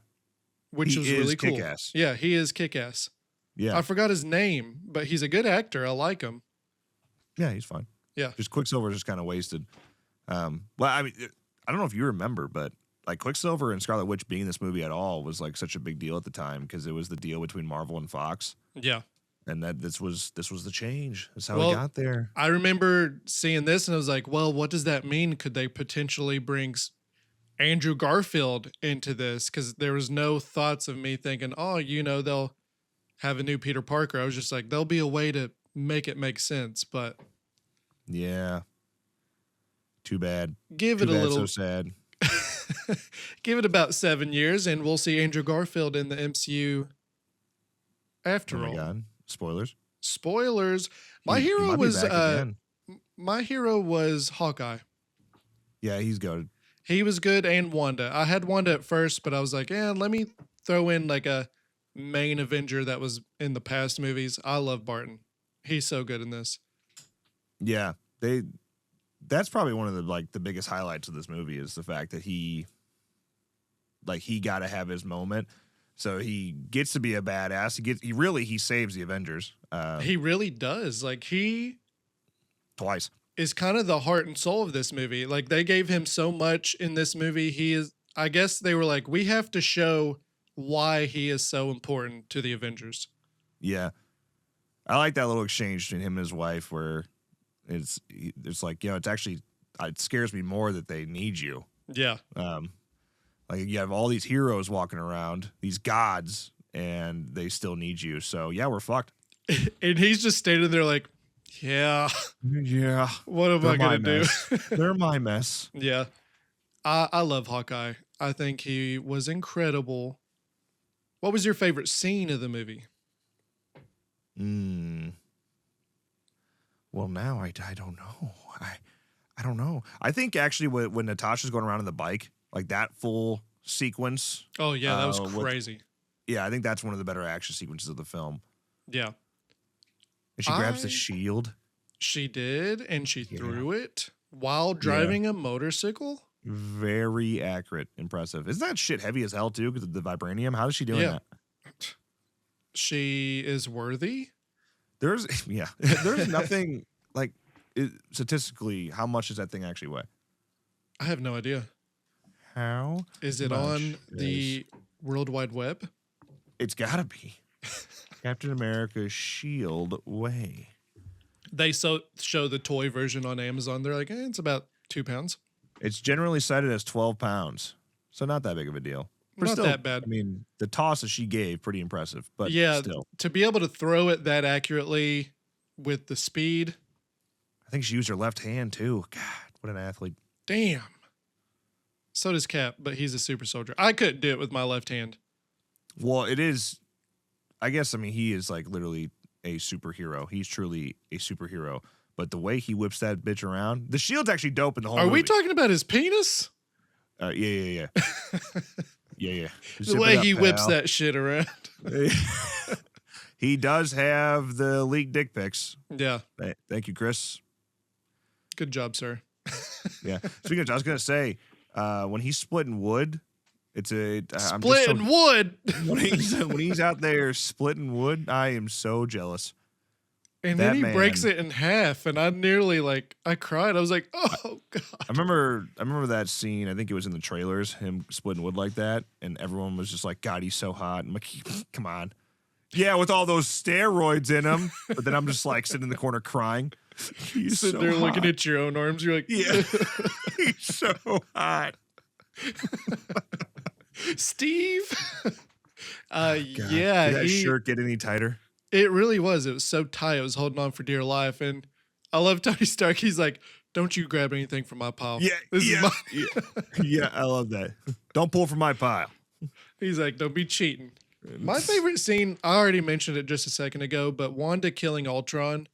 which He was is really cool. Kick-Ass. Yeah, he is Kick-Ass. Yeah. I forgot his name, but he's a good actor. I like him. Yeah, he's fine. Yeah. Just Quicksilver's just kind of wasted. Well, I mean, I don't know if you remember, but like Quicksilver and Scarlet Witch being in this movie at all was like such a big deal at the time because it was the deal between Marvel and Fox. Yeah. And that this was the change. That's how Well, we got there. I remember seeing this and I was like, well, what does that mean? Could they potentially bring Andrew Garfield into this? Because there was no thoughts of me thinking, oh, they'll have a new Peter Parker. I was just like, there'll be a way to make it make sense. But Yeah. Too bad. give Too it a bad, little, so sad. give it about 7 years and we'll see Andrew Garfield in the MCU after Oh my all. god. Spoilers. Spoilers. My He hero might be was back again. my hero was Hawkeye. Yeah, he's goated. He was good, and Wanda. I had Wanda at first, but I was like, let me throw in like a main Avenger that was in the past movies. I love Barton. He's so good in this. Yeah, that's probably one of the biggest highlights of this movie is the fact that he got to have his moment. So he gets to be a badass. He saves the Avengers. He really does. Like, he Twice. is kind of the heart and soul of this movie. Like, they gave him so much in this movie. I guess they were like, we have to show why he is so important to the Avengers. Yeah. I like that little exchange between him and his wife where it's like, it scares me more that they need you. Yeah. Like you have all these heroes walking around, these gods, and they still need you. So yeah, we're fucked. And he's just standing there like, yeah. Yeah. What am I going to do? They're my mess. Yeah. I love Hawkeye. I think he was incredible. What was your favorite scene of the movie? Well, now I don't know. I don't know. I think actually when Natasha's going around on the bike, like that full sequence. Oh, yeah, that was crazy. I think that's one of the better action sequences of the film. Yeah. And she grabs the shield. She did, and she threw it while driving a motorcycle. Very accurate. Impressive. Isn't that shit heavy as hell, too, because of the vibranium? How is she doing that? She is worthy. There's nothing, like, statistically, how much does that thing actually weigh? I have no idea. How is it on the World Wide Web? It's gotta be. Captain America's shield weigh. They show the toy version on Amazon. They're like, it's about 2 pounds. It's generally cited as 12 pounds. So not that big of a deal. But not that bad. I mean, the toss that she gave, pretty impressive. But yeah, still. To be able to throw it that accurately with the speed. I think she used her left hand, too. God, what an athlete. Damn. So does Cap, but he's a super soldier. I couldn't do it with my left hand. Well, it is. I guess, I mean, he is like literally a superhero. He's truly a superhero. But the way he whips that bitch around, the shield's actually dope in the whole movie. Are we talking about his penis? Yeah. yeah. The way he whips that shit around. He does have the leaked dick pics. Yeah. Thank you, Chris. Good job, sir. Yeah. Speaking of, I was going to say, when he's splitting wood, splitting wood. When he's out there splitting wood, I am so jealous. And then he breaks it in half, and I nearly I cried. I was like, oh god. I remember that scene. I think it was in the trailers, him splitting wood like that, and everyone was just like, God, he's so hot. I'm like, come on. Yeah, with all those steroids in him. But then I'm just like sitting in the corner crying. He's sitting there looking at your own arms. You're like, yeah, he's so hot. Steve. Yeah. Did that shirt get any tighter? It really was. It was so tight. I was holding on for dear life. And I love Tony Stark. He's like, don't you grab anything from my pile. Yeah. This is mine. Yeah, I love that. Don't pull from my pile. He's like, don't be cheating. My favorite scene, I already mentioned it just a second ago, but Wanda killing Ultron.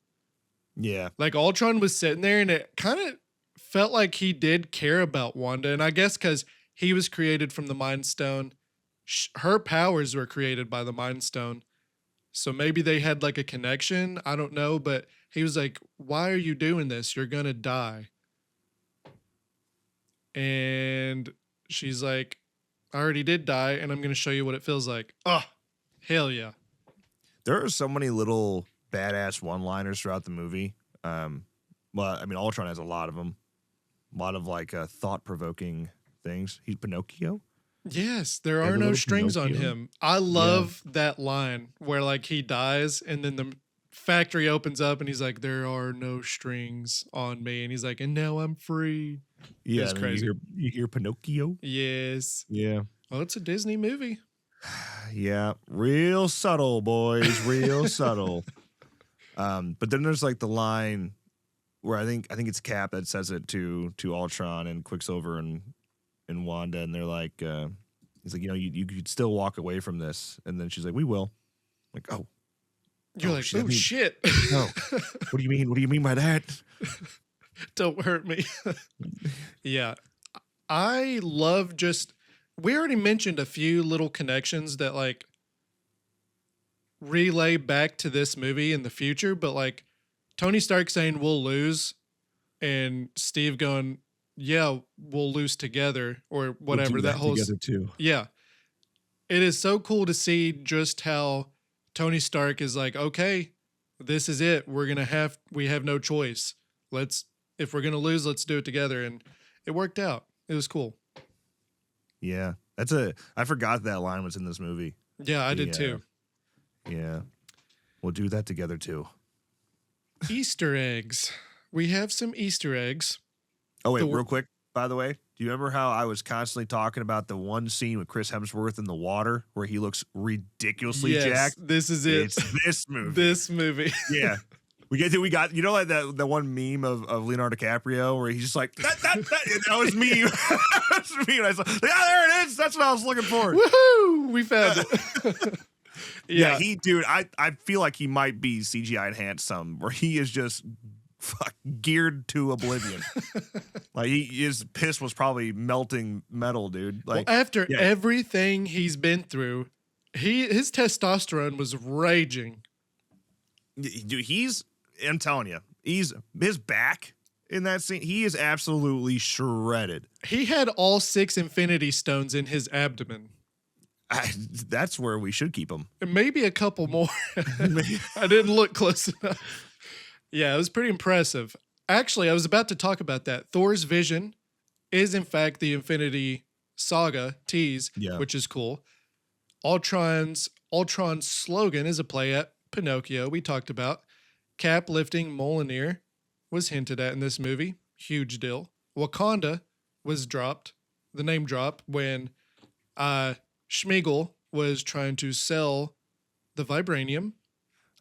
Yeah. Like Ultron was sitting there and it kind of felt like he did care about Wanda. And I guess because he was created from the Mind Stone, her powers were created by the Mind Stone. So maybe they had like a connection. I don't know. But he was like, why are you doing this? You're going to die. And she's like, I already did die, and I'm going to show you what it feels like. Oh, hell yeah. There are so many little badass one-liners throughout the movie. Well, I mean, Ultron has a lot of them. A lot of like thought-provoking things. He's Pinocchio. Yes, there are no strings on him. I love that line where like he dies, and then the factory opens up, and he's like, there are no strings on me. And he's like, and now I'm free. Yeah, it's crazy. You hear Pinocchio? Yes. Yeah. Well, it's a Disney movie. Yeah, real subtle, boys, real subtle. But then there's like the line where I think it's Cap that says it to Ultron and Quicksilver and Wanda, and they're like, he's like, you could still walk away from this, and then she's like, we will. I'm like, oh, you're like, oh shit. No, what do you mean? What do you mean by that? Don't hurt me. Yeah. I love we already mentioned a few little connections that like relay back to this movie in the future, but like Tony Stark saying we'll lose and Steve going, yeah, we'll lose together or whatever. We'll do that whole together too. yeah. It is so cool to see just how Tony Stark is like, okay, this is it. We have no choice. If we're going to lose, let's do it together. And it worked out. It was cool. Yeah. I forgot that line was in this movie. Yeah, I did too. Yeah. We'll do that together too. Easter eggs. We have some Easter eggs. Oh, wait, real quick, by the way. Do you remember how I was constantly talking about the one scene with Chris Hemsworth in the water where he looks ridiculously jacked? This is it. It's this movie. This movie. Yeah. We got you know, like that one meme of Leonardo DiCaprio where he's just like that was me. That was me. And I was like, yeah, there it is. That's what I was looking for. Woohoo! We found it. Yeah, dude, I feel like he might be CGI enhanced some, where he is just geared to oblivion. Like his piss was probably melting metal, dude. Like after everything he's been through, his testosterone was raging. Dude, I'm telling you, his back in that scene, he is absolutely shredded. He had all 6 Infinity Stones in his abdomen. That's where we should keep him. And maybe a couple more. I didn't look close enough. Yeah, it was pretty impressive. Actually, I was about to talk about that. Thor's vision is, in fact, the Infinity Saga tease, which is cool. Ultron's slogan is a play at Pinocchio, we talked about. Cap lifting Mjolnir was hinted at in this movie. Huge deal. Wakanda was dropped, the name drop, when Schmeagol was trying to sell the vibranium.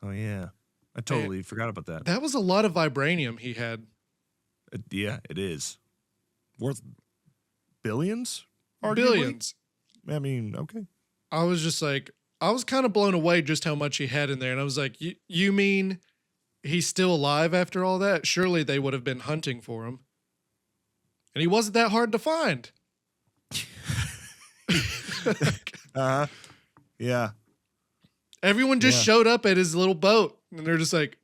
Oh, yeah. I totally forgot about that. That was a lot of vibranium he had. Yeah, it is. Worth billions? Arguably? Billions. I mean, okay. I was just like, I was kind of blown away just how much he had in there. And I was like, you mean he's still alive after all that? Surely they would have been hunting for him. And he wasn't that hard to find. Yeah. Everyone just showed up at his little boat. And they're just like,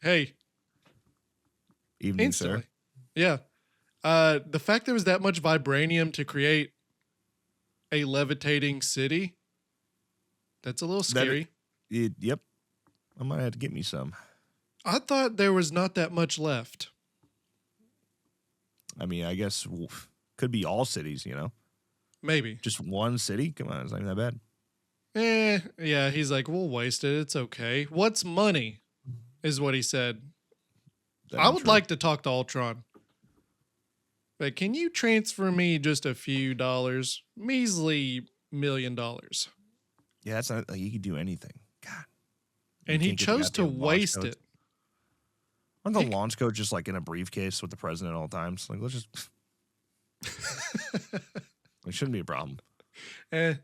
hey. Evening, instantly. sir. Yeah. The fact there was that much vibranium to create a levitating city, that's a little scary. Yep. I might have to get me some. I thought there was not that much left. I mean, I guess could be all cities, Maybe. Just one city? Come on, it's not even that bad. Yeah, he's like, we'll waste it. It's okay. What's money? Is what he said. I would like to talk to Ultron. But can you transfer me just a few dollars? Measly $1 million. Yeah, that's not like you could do anything. God. And he chose to waste it. Aren't the launch codes just like in a briefcase with the president at all times? Like, let's just. It shouldn't be a problem. Isn't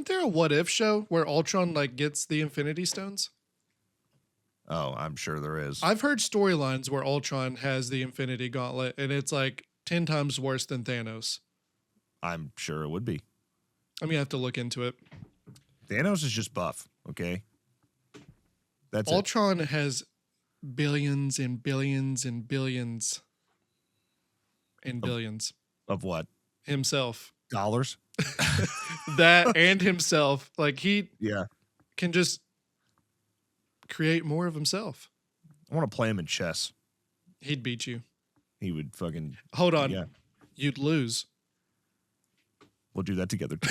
there a what if show where Ultron like gets the Infinity Stones? Oh, I'm sure there is. I've heard storylines where Ultron has the Infinity Gauntlet and it's like 10 times worse than Thanos. I'm sure it would be. I'm gonna have to look into it. Thanos is just buff, okay? That's Ultron has billions and billions and billions and billions. Of what? Himself. Dollars? That and himself. Like he can just create more of himself. I want to play him in chess. He'd beat you. He would fucking... Hold on. Yeah. You'd lose. We'll do that together too.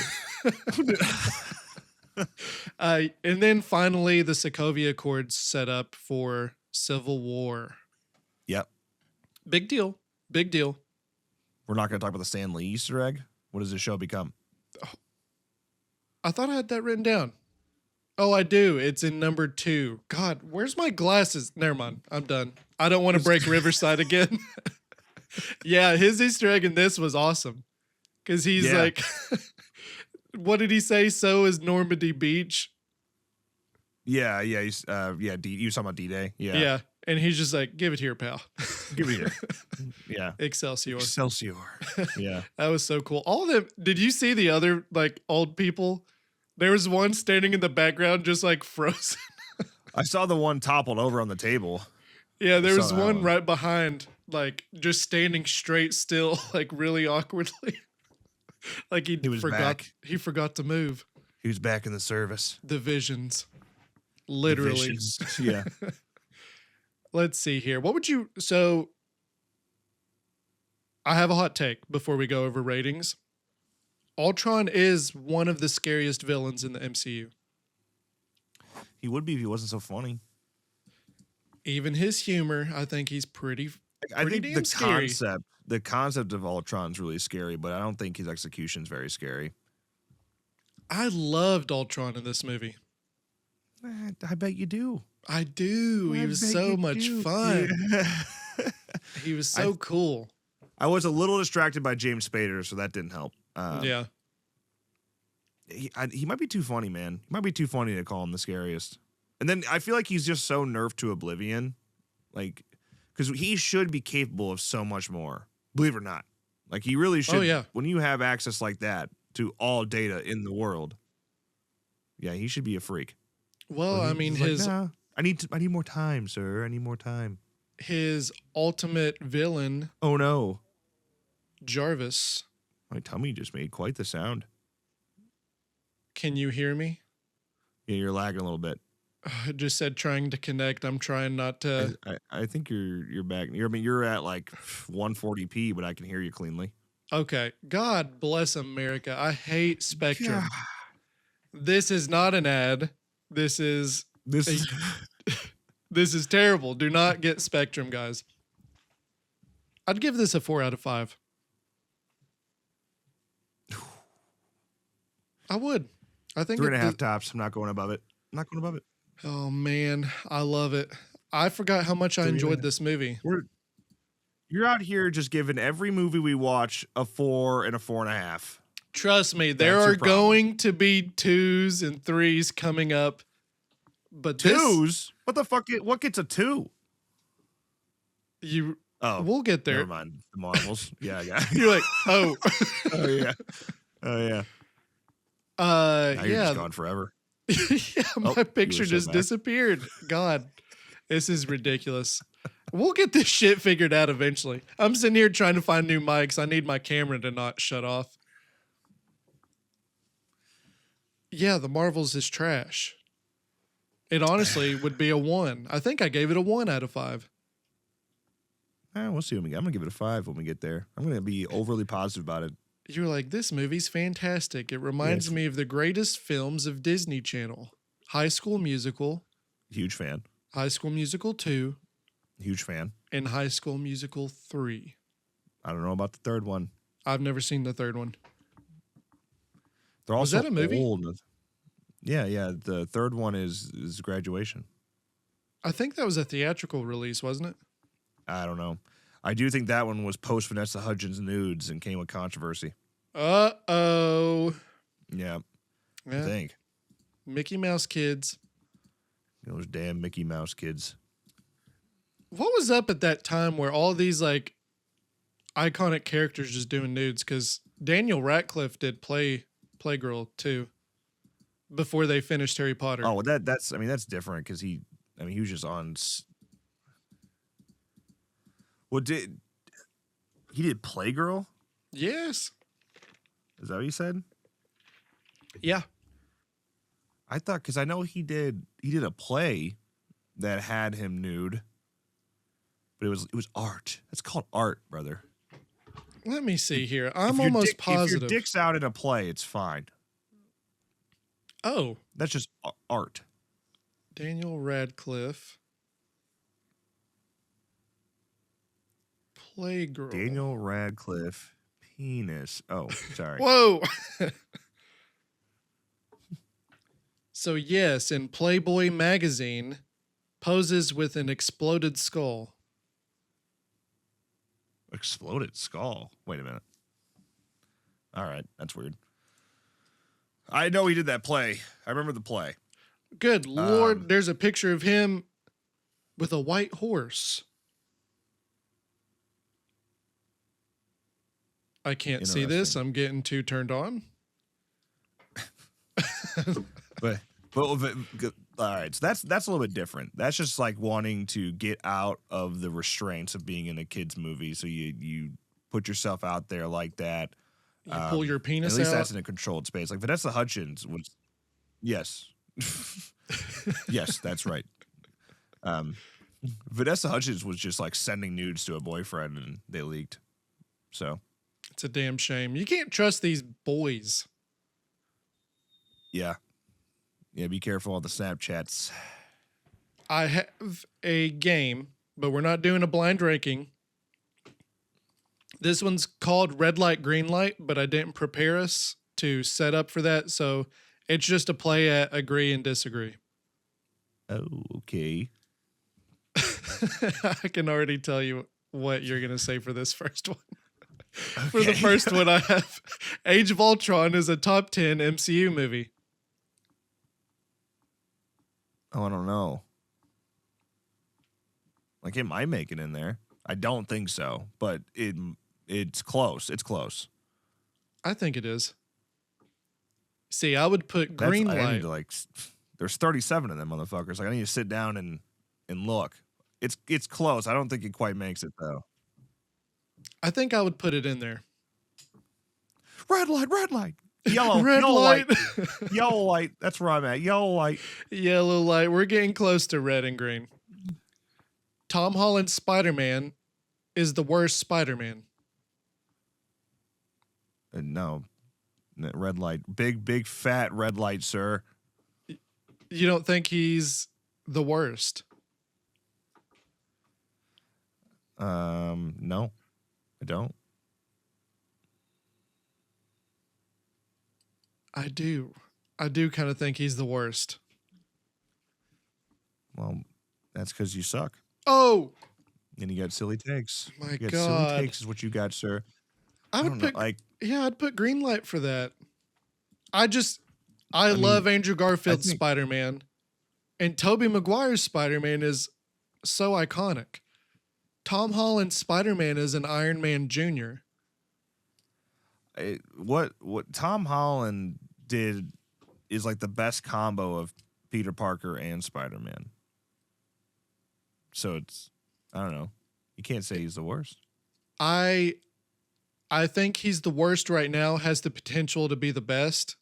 And then finally, the Sokovia Accords set up for Civil War. Yep. Big deal. Big deal. We're not going to talk about the Stan Lee Easter egg. What does this show become? Oh, I thought I had that written down. Oh, I do. It's in number 2. God, where's my glasses? Never mind. I'm done. I don't want to break Riverside again. Yeah, his Easter egg in this was awesome. Because he's like, what did he say? So is Normandy Beach. Yeah. He's, you was talking about D-Day. Yeah. Yeah. And he's just like, give it here, pal. Give it here. Yeah. Excelsior. Yeah. That was so cool. All of them. Did you see the other like old people? There was one standing in the background just like frozen. I saw the one toppled over on the table. Yeah, there was Saw that one one. right behind, like just standing straight still, like really awkwardly. Like He was back. he forgot to move. He was back in the service. The visions. The Literally. visions. Yeah. Let's see here. What would you so I have a hot take before we go over ratings. Ultron is one of the scariest villains in the MCU. He would be if he wasn't so funny. Even his humor, I think he's pretty I think damn the scary. concept of Ultron's really scary, but I don't think his execution's very scary. I loved Ultron in this movie. I bet you do. I do. He was so much fun. Yeah. He was so cool. I was a little distracted by James Spader, so that didn't help. Yeah. He might be too funny, man. He might be too funny to call him the scariest. And then I feel like he's just so nerfed to oblivion, like because he should be capable of so much more. Believe it or not, like he really should. Oh, yeah. When you have access like that to all data in the world, yeah, he should be a freak. Well, But I mean, he's like, nah, I need more time, sir. I need more time. his ultimate villain, Oh no, Jarvis. my tummy just made quite the sound. Can you hear me? Yeah, you're lagging a little bit. I just said trying to connect. I'm trying not to. I think you're back. You're at like 140p, but I can hear you cleanly. Okay. God bless America. I hate Spectrum. This is not an ad. This is This is this is terrible. Do not get Spectrum, guys. I'd give this a 4 out of 5. I would. I think 3.5 tops. I'm not going above it. I'm not going above it. Oh man, I love it. I forgot how much I enjoyed this movie. You're out here just giving every movie we watch a 4 and a 4.5. Trust me, there That's your are problem. going to be 2s and 3s coming up. But this, 2s? What the fuck? What gets a 2? Oh, we'll get there. Never mind. The Marvels. Yeah, yeah. You're like, oh, Oh yeah. Oh yeah. Now you're yeah, just gone forever. yeah. My you picture were so just back. disappeared. God, this is ridiculous. We'll get this shit figured out eventually. I'm sitting here trying to find new mics. I need my camera to not shut off. Yeah, the Marvels is trash. It honestly would be a 1. I think I gave it a 1 out of 5. We'll see when we get. I'm gonna give it a 5 when we get there. I'm gonna be overly positive about it. You're like, this movie's fantastic. It reminds me of the greatest films of Disney Channel. High School Musical, Huge fan. High School Musical 2, Huge fan. and High School Musical 3. I don't know about the third one. I've never seen the third one. They're Was also that a movie? old. Yeah, yeah. The third one is Graduation. I think that was a theatrical release, wasn't it? I don't know. I do think that one was post Vanessa Hudgens nudes and came with controversy. Uh-oh. Yeah, I Yeah. think. Mickey Mouse kids. Those damn Mickey Mouse kids. What was up at that time where all these like iconic characters just doing nudes? Because Daniel Radcliffe did Playgirl too before they finished Harry Potter. Oh, that's different because he was just on. Well, he did Playgirl? Yes. Is that what you said? Yeah. I thought because I know he did a play that had him nude, but it was art. That's called art, brother. Let me see here. I'm If your almost If positive. your dick's out in a play, it's fine. Oh, That's just art. Daniel Radcliffe. Playgirl. Daniel Radcliffe penis. Oh, sorry. Whoa. So yes, in Playboy magazine, poses with an exploded skull. Exploded skull. Wait a minute. All right, that's weird. I know he did that play. I remember the play. Good Lord, there's a picture of him with a white horse. I can't see this. Interesting. I'm getting too turned on. But all right, so that's a little bit different. That's just like wanting to get out of the restraints of being in a kids movie. So you put yourself out there like that. You pull your At penis least out. that's in a controlled space. Like Vanessa Hudgens was, yes, yes, that's right. Vanessa Hudgens was just like sending nudes to a boyfriend, and they leaked. So It's a damn shame. You can't trust these boys. yeah, be careful of the Snapchats. I have a game, but we're not doing a blind ranking. This one's called Red Light, Green Light, but I didn't prepare us to set up for that. So it's just a play at agree and disagree. Oh, okay. I can already tell you what you're going to say for this first one. Okay. For the first one, I have Age of Ultron is a top 10 MCU movie. Oh, I don't know. Like, it might make it in there. I don't think so, but it's close. It's close. I think it is. See, I would put Green I Light. need to, like, there's 37 of them motherfuckers. Like, I need to sit down and look. It's close. I don't think it quite makes it though. I think I would put it in there. Red light, yellow, Red yellow light. yellow light. That's where I'm at. Yellow light. Yellow light. We're getting close to red and green. Tom Holland's Spider-Man is the worst Spider-Man. No, red light. Big fat red light, sir. You don't think he's the worst? No, I don't. I do. I do kind of think he's the worst. Well, that's because you suck. Oh, And you got silly takes. My you got God. silly takes is what you got, sir. I would don't know, put like yeah, I'd put green light for that. I mean, love Andrew Garfield's I think- Spider-Man, and Tobey Maguire's Spider-Man is so iconic. Tom Holland's Spider-Man is an Iron Man Jr. what Tom Holland did is like the best combo of Peter Parker and Spider-Man. So it's, I don't know. You can't say he's the worst. I think he's the worst right now, has the potential to be the best.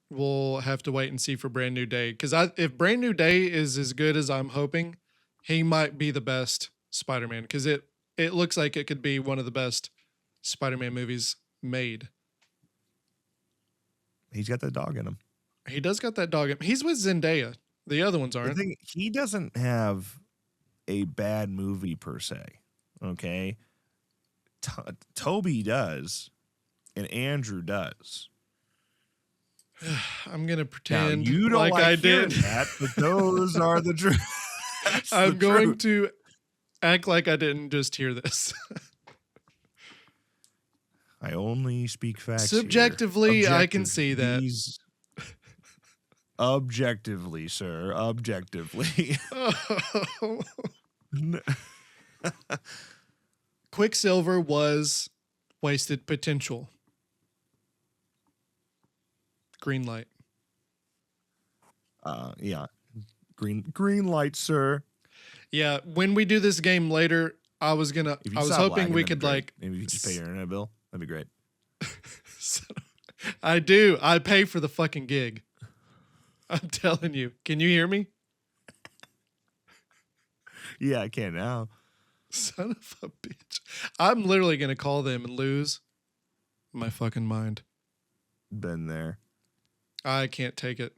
We'll have to wait and see for Brand New Day. Because if Brand New Day is as good as I'm hoping, he might be the best Spider-Man. Because it looks like it could be one of the best Spider-Man movies made. He's got that dog in him. He does got that dog. He's with Zendaya. The other ones The aren't. thing, he doesn't have a bad movie per se. Okay. Toby does, and Andrew does. I'm gonna Now, pretend you don't like like I hearing did. that, but those are the truth. I'm going to act like I didn't just hear this. I only speak facts. Subjectively, here. I can see that. These- Objectively, sir. Objectively. Quicksilver was wasted potential. Green light. Yeah. Green light, sir. Yeah, when we do this game later, I was If you hoping stop we lagging, that'd be could great. like. Maybe you could just pay your internet bill. That'd be great. I do. I pay for the fucking gig. I'm telling you. Can you hear me? Yeah, I can now. Son of a bitch. I'm literally going to call them and lose my fucking mind. Been there. I can't take it.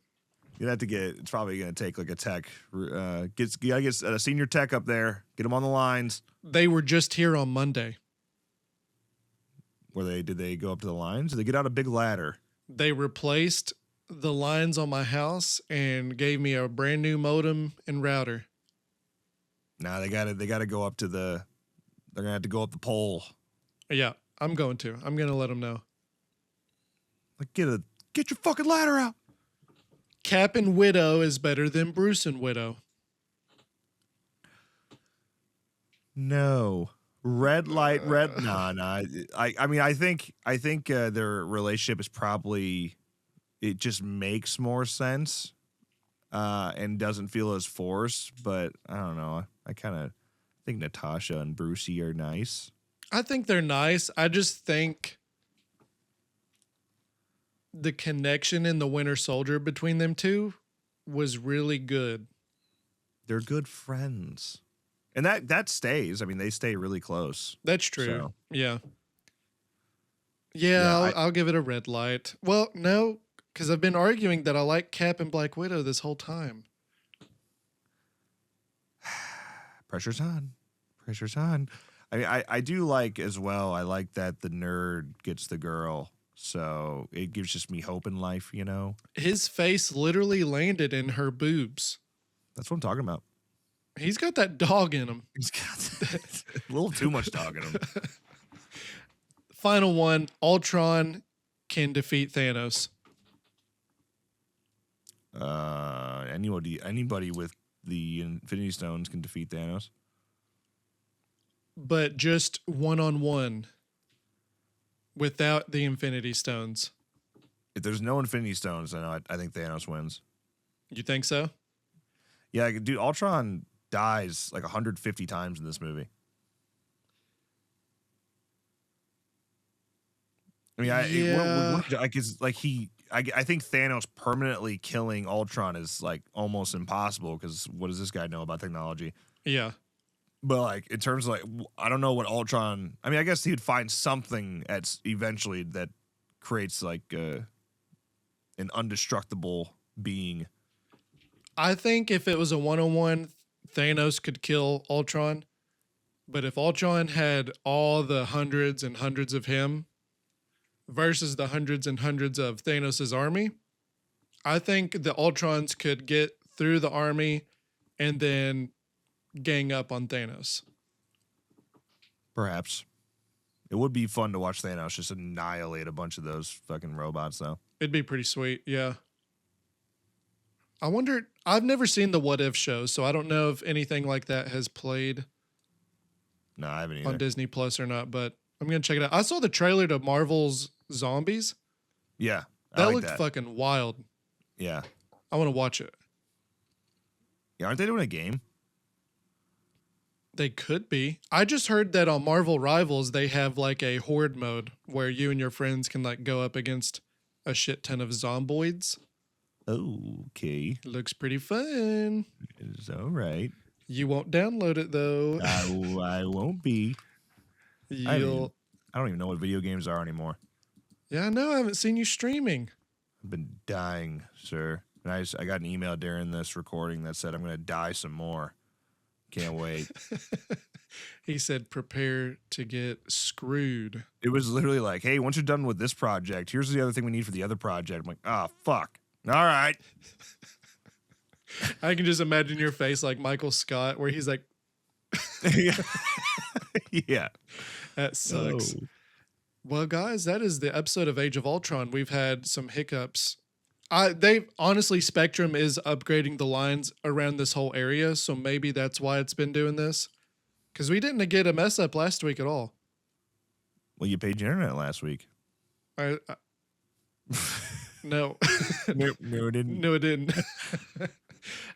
You'd have to it's probably going to take like a tech. You gotta get a senior tech up there. Get them on the lines. They were just here on Monday. Did they go up to the lines? Did they get out a big ladder? They replaced the lines on my house and gave me a brand new modem and router. Nah, they gotta go up to they're gonna have to go up the pole. Yeah, I'm going to let them know. Like get your fucking ladder out. Cap and Widow is better than Bruce and Widow. No. Red light, red. Nah. I mean, I think their relationship is probably, it just makes more sense. and doesn't feel as forced. But I don't know. I kind of think Natasha and Brucey are nice. I think they're nice. I just think the connection in the Winter Soldier between them two was really good. They're good friends. And that stays. I mean, they stay really close. That's true. So. Yeah. Yeah, I'll give it a red light. Well, no, because I've been arguing that I like Cap and Black Widow this whole time. Pressure's on. Pressure's on. I mean, I do like as well. I like that the nerd gets the girl. So it gives just me hope in life, you know? His face literally landed in her boobs. That's what I'm talking about. He's got that dog in him. He's got a little too much dog in him. Final one, Ultron can defeat Thanos. Anybody with the Infinity Stones can defeat Thanos. But just one-on-one without the Infinity Stones. If there's no Infinity Stones, I think Thanos wins. You think so? Yeah, dude, Ultron dies like 150 times in this movie. I mean, I think Thanos permanently killing Ultron is like almost impossible because what does this guy know about technology? Yeah. But like in terms of like, I don't know what Ultron. I mean, I guess he'd find something eventually that creates like an indestructible being. I think if it was a one-on-one, Thanos could kill Ultron. But if Ultron had all the hundreds and hundreds of him versus the hundreds and hundreds of Thanos' army, I think the Ultrons could get through the army and then gang up on Thanos. Perhaps. It would be fun to watch Thanos just annihilate a bunch of those fucking robots, though. It'd be pretty sweet, yeah. I wonder, I've never seen the What If show, so I don't know if anything like that has played No, I haven't either. on Disney Plus or not, but I'm going to check it out. I saw the trailer to Marvel's Zombies. Yeah. That like looked fucking wild. Yeah. I want to watch it. Yeah, aren't they doing a game? They could be. I just heard that on Marvel Rivals, they have like a horde mode where you and your friends can like go up against a shit ton of zomboids. Okay. Looks pretty fun. It's all right. You won't download it though. I won't be. I don't even know what video games are anymore. Yeah, I know. I haven't seen you streaming. I've been dying, sir. And I got an email during this recording that said I'm going to die some more. Can't wait. He said, prepare to get screwed. It was literally like, hey, once you're done with this project, here's the other thing we need for the other project. I'm like, oh, fuck. All right. I can just imagine your face like Michael Scott, where he's like, yeah. That sucks. Oh. Well, guys, that is the episode of Age of Ultron. We've had some hiccups. Honestly, Spectrum is upgrading the lines around this whole area, so maybe that's why it's been doing this. Because we didn't get a mess up last week at all. Well, you paid your internet last week. No. No, it didn't. No, it didn't.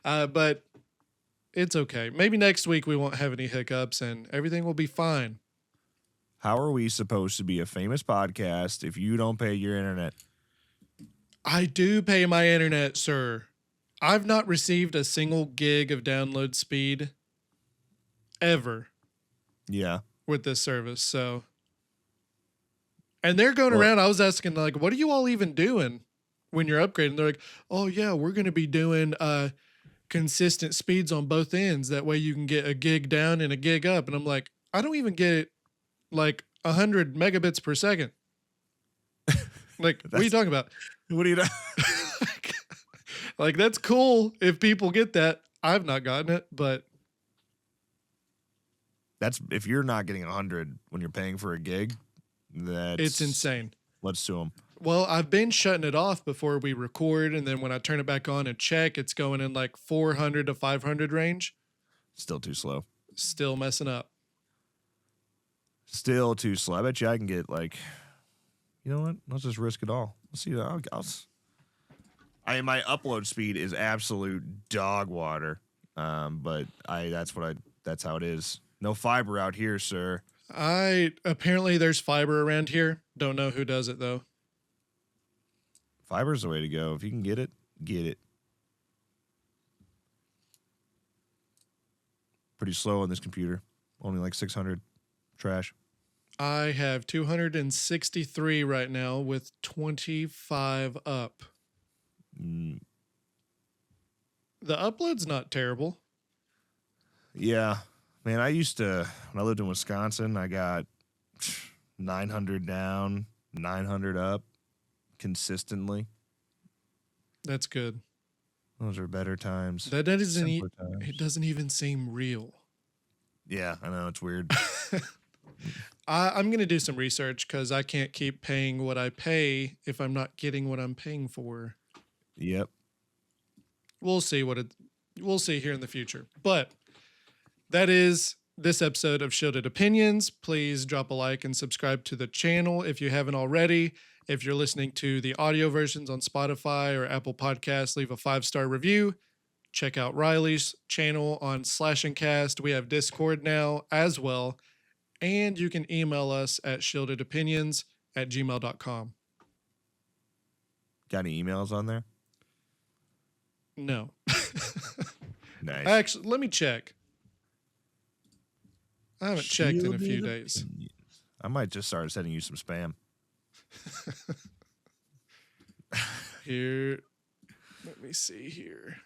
But it's okay. Maybe next week we won't have any hiccups and everything will be fine. How are we supposed to be a famous podcast if you don't pay your internet? I do pay my internet, sir. I've not received a single gig of download speed ever. Yeah. With this service, so. And they're going around. I was asking, like, what are you all even doing when you're upgrading? They're like, oh, yeah, we're going to be doing consistent speeds on both ends. That way you can get a gig down and a gig up. And I'm like, I don't even get like 100 megabits per second. Like, what are you talking about? What are you doing? Like, that's cool if people get that. I've not gotten it, but. That's if you're not getting 100 when you're paying for a gig, It's insane. Let's sue them. Well, I've been shutting it off before we record, and then when I turn it back on and check, it's going in like 400 to 500 range. Still too slow. Still messing up. Still too slow. I bet you I can get like, you know what? Let's just risk it all. Let's see. My upload speed is absolute dog water. But that's how it is. No fiber out here, sir. Apparently there's fiber around here. Don't know who does it though. Fiber's the way to go. If you can get it, get it. Pretty slow on this computer. Only like 600. Trash. I have 263 right now with 25 up. Mm, The upload's not terrible. yeah. Man, I used to, when I lived in Wisconsin, I got 900 down, 900 up consistently. That's good. Those are better times. That doesn't Simpler times. it doesn't even seem real. Yeah, I know. It's weird. I'm going to do some research because I can't keep paying what I pay if I'm not getting what I'm paying for. Yep. We'll see we'll see here in the future. But that is this episode of Shielded Opinions. Please drop a like and subscribe to the channel if you haven't already. If you're listening to the audio versions on Spotify or Apple Podcasts, leave a 5-star review. Check out Riley's channel on Slash and Cast. We have Discord now as well. And you can email us at shieldedopinions@gmail.com. Got any emails on there? No. Nice. Actually, let me check. I haven't checked in a few days. I might just start sending you some spam. Here, let me see here.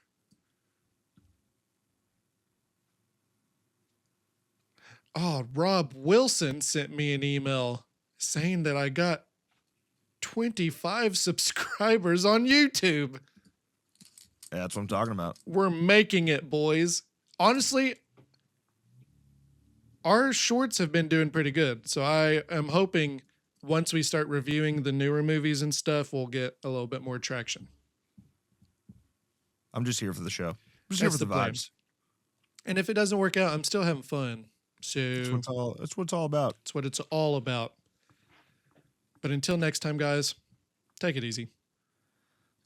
Oh, Rob Wilson sent me an email saying that I got 25 subscribers on YouTube. Yeah, that's what I'm talking about. We're making it, boys. Honestly, our shorts have been doing pretty good. So I am hoping once we start reviewing the newer movies and stuff, we'll get a little bit more traction. I'm just here for the show. I'm just here for the plan. vibes. And if it doesn't work out, I'm still having fun. So That's what it's all about. that's what it's all about. But until next time, guys, take it easy.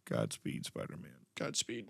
Godspeed, Spider-Man. Godspeed.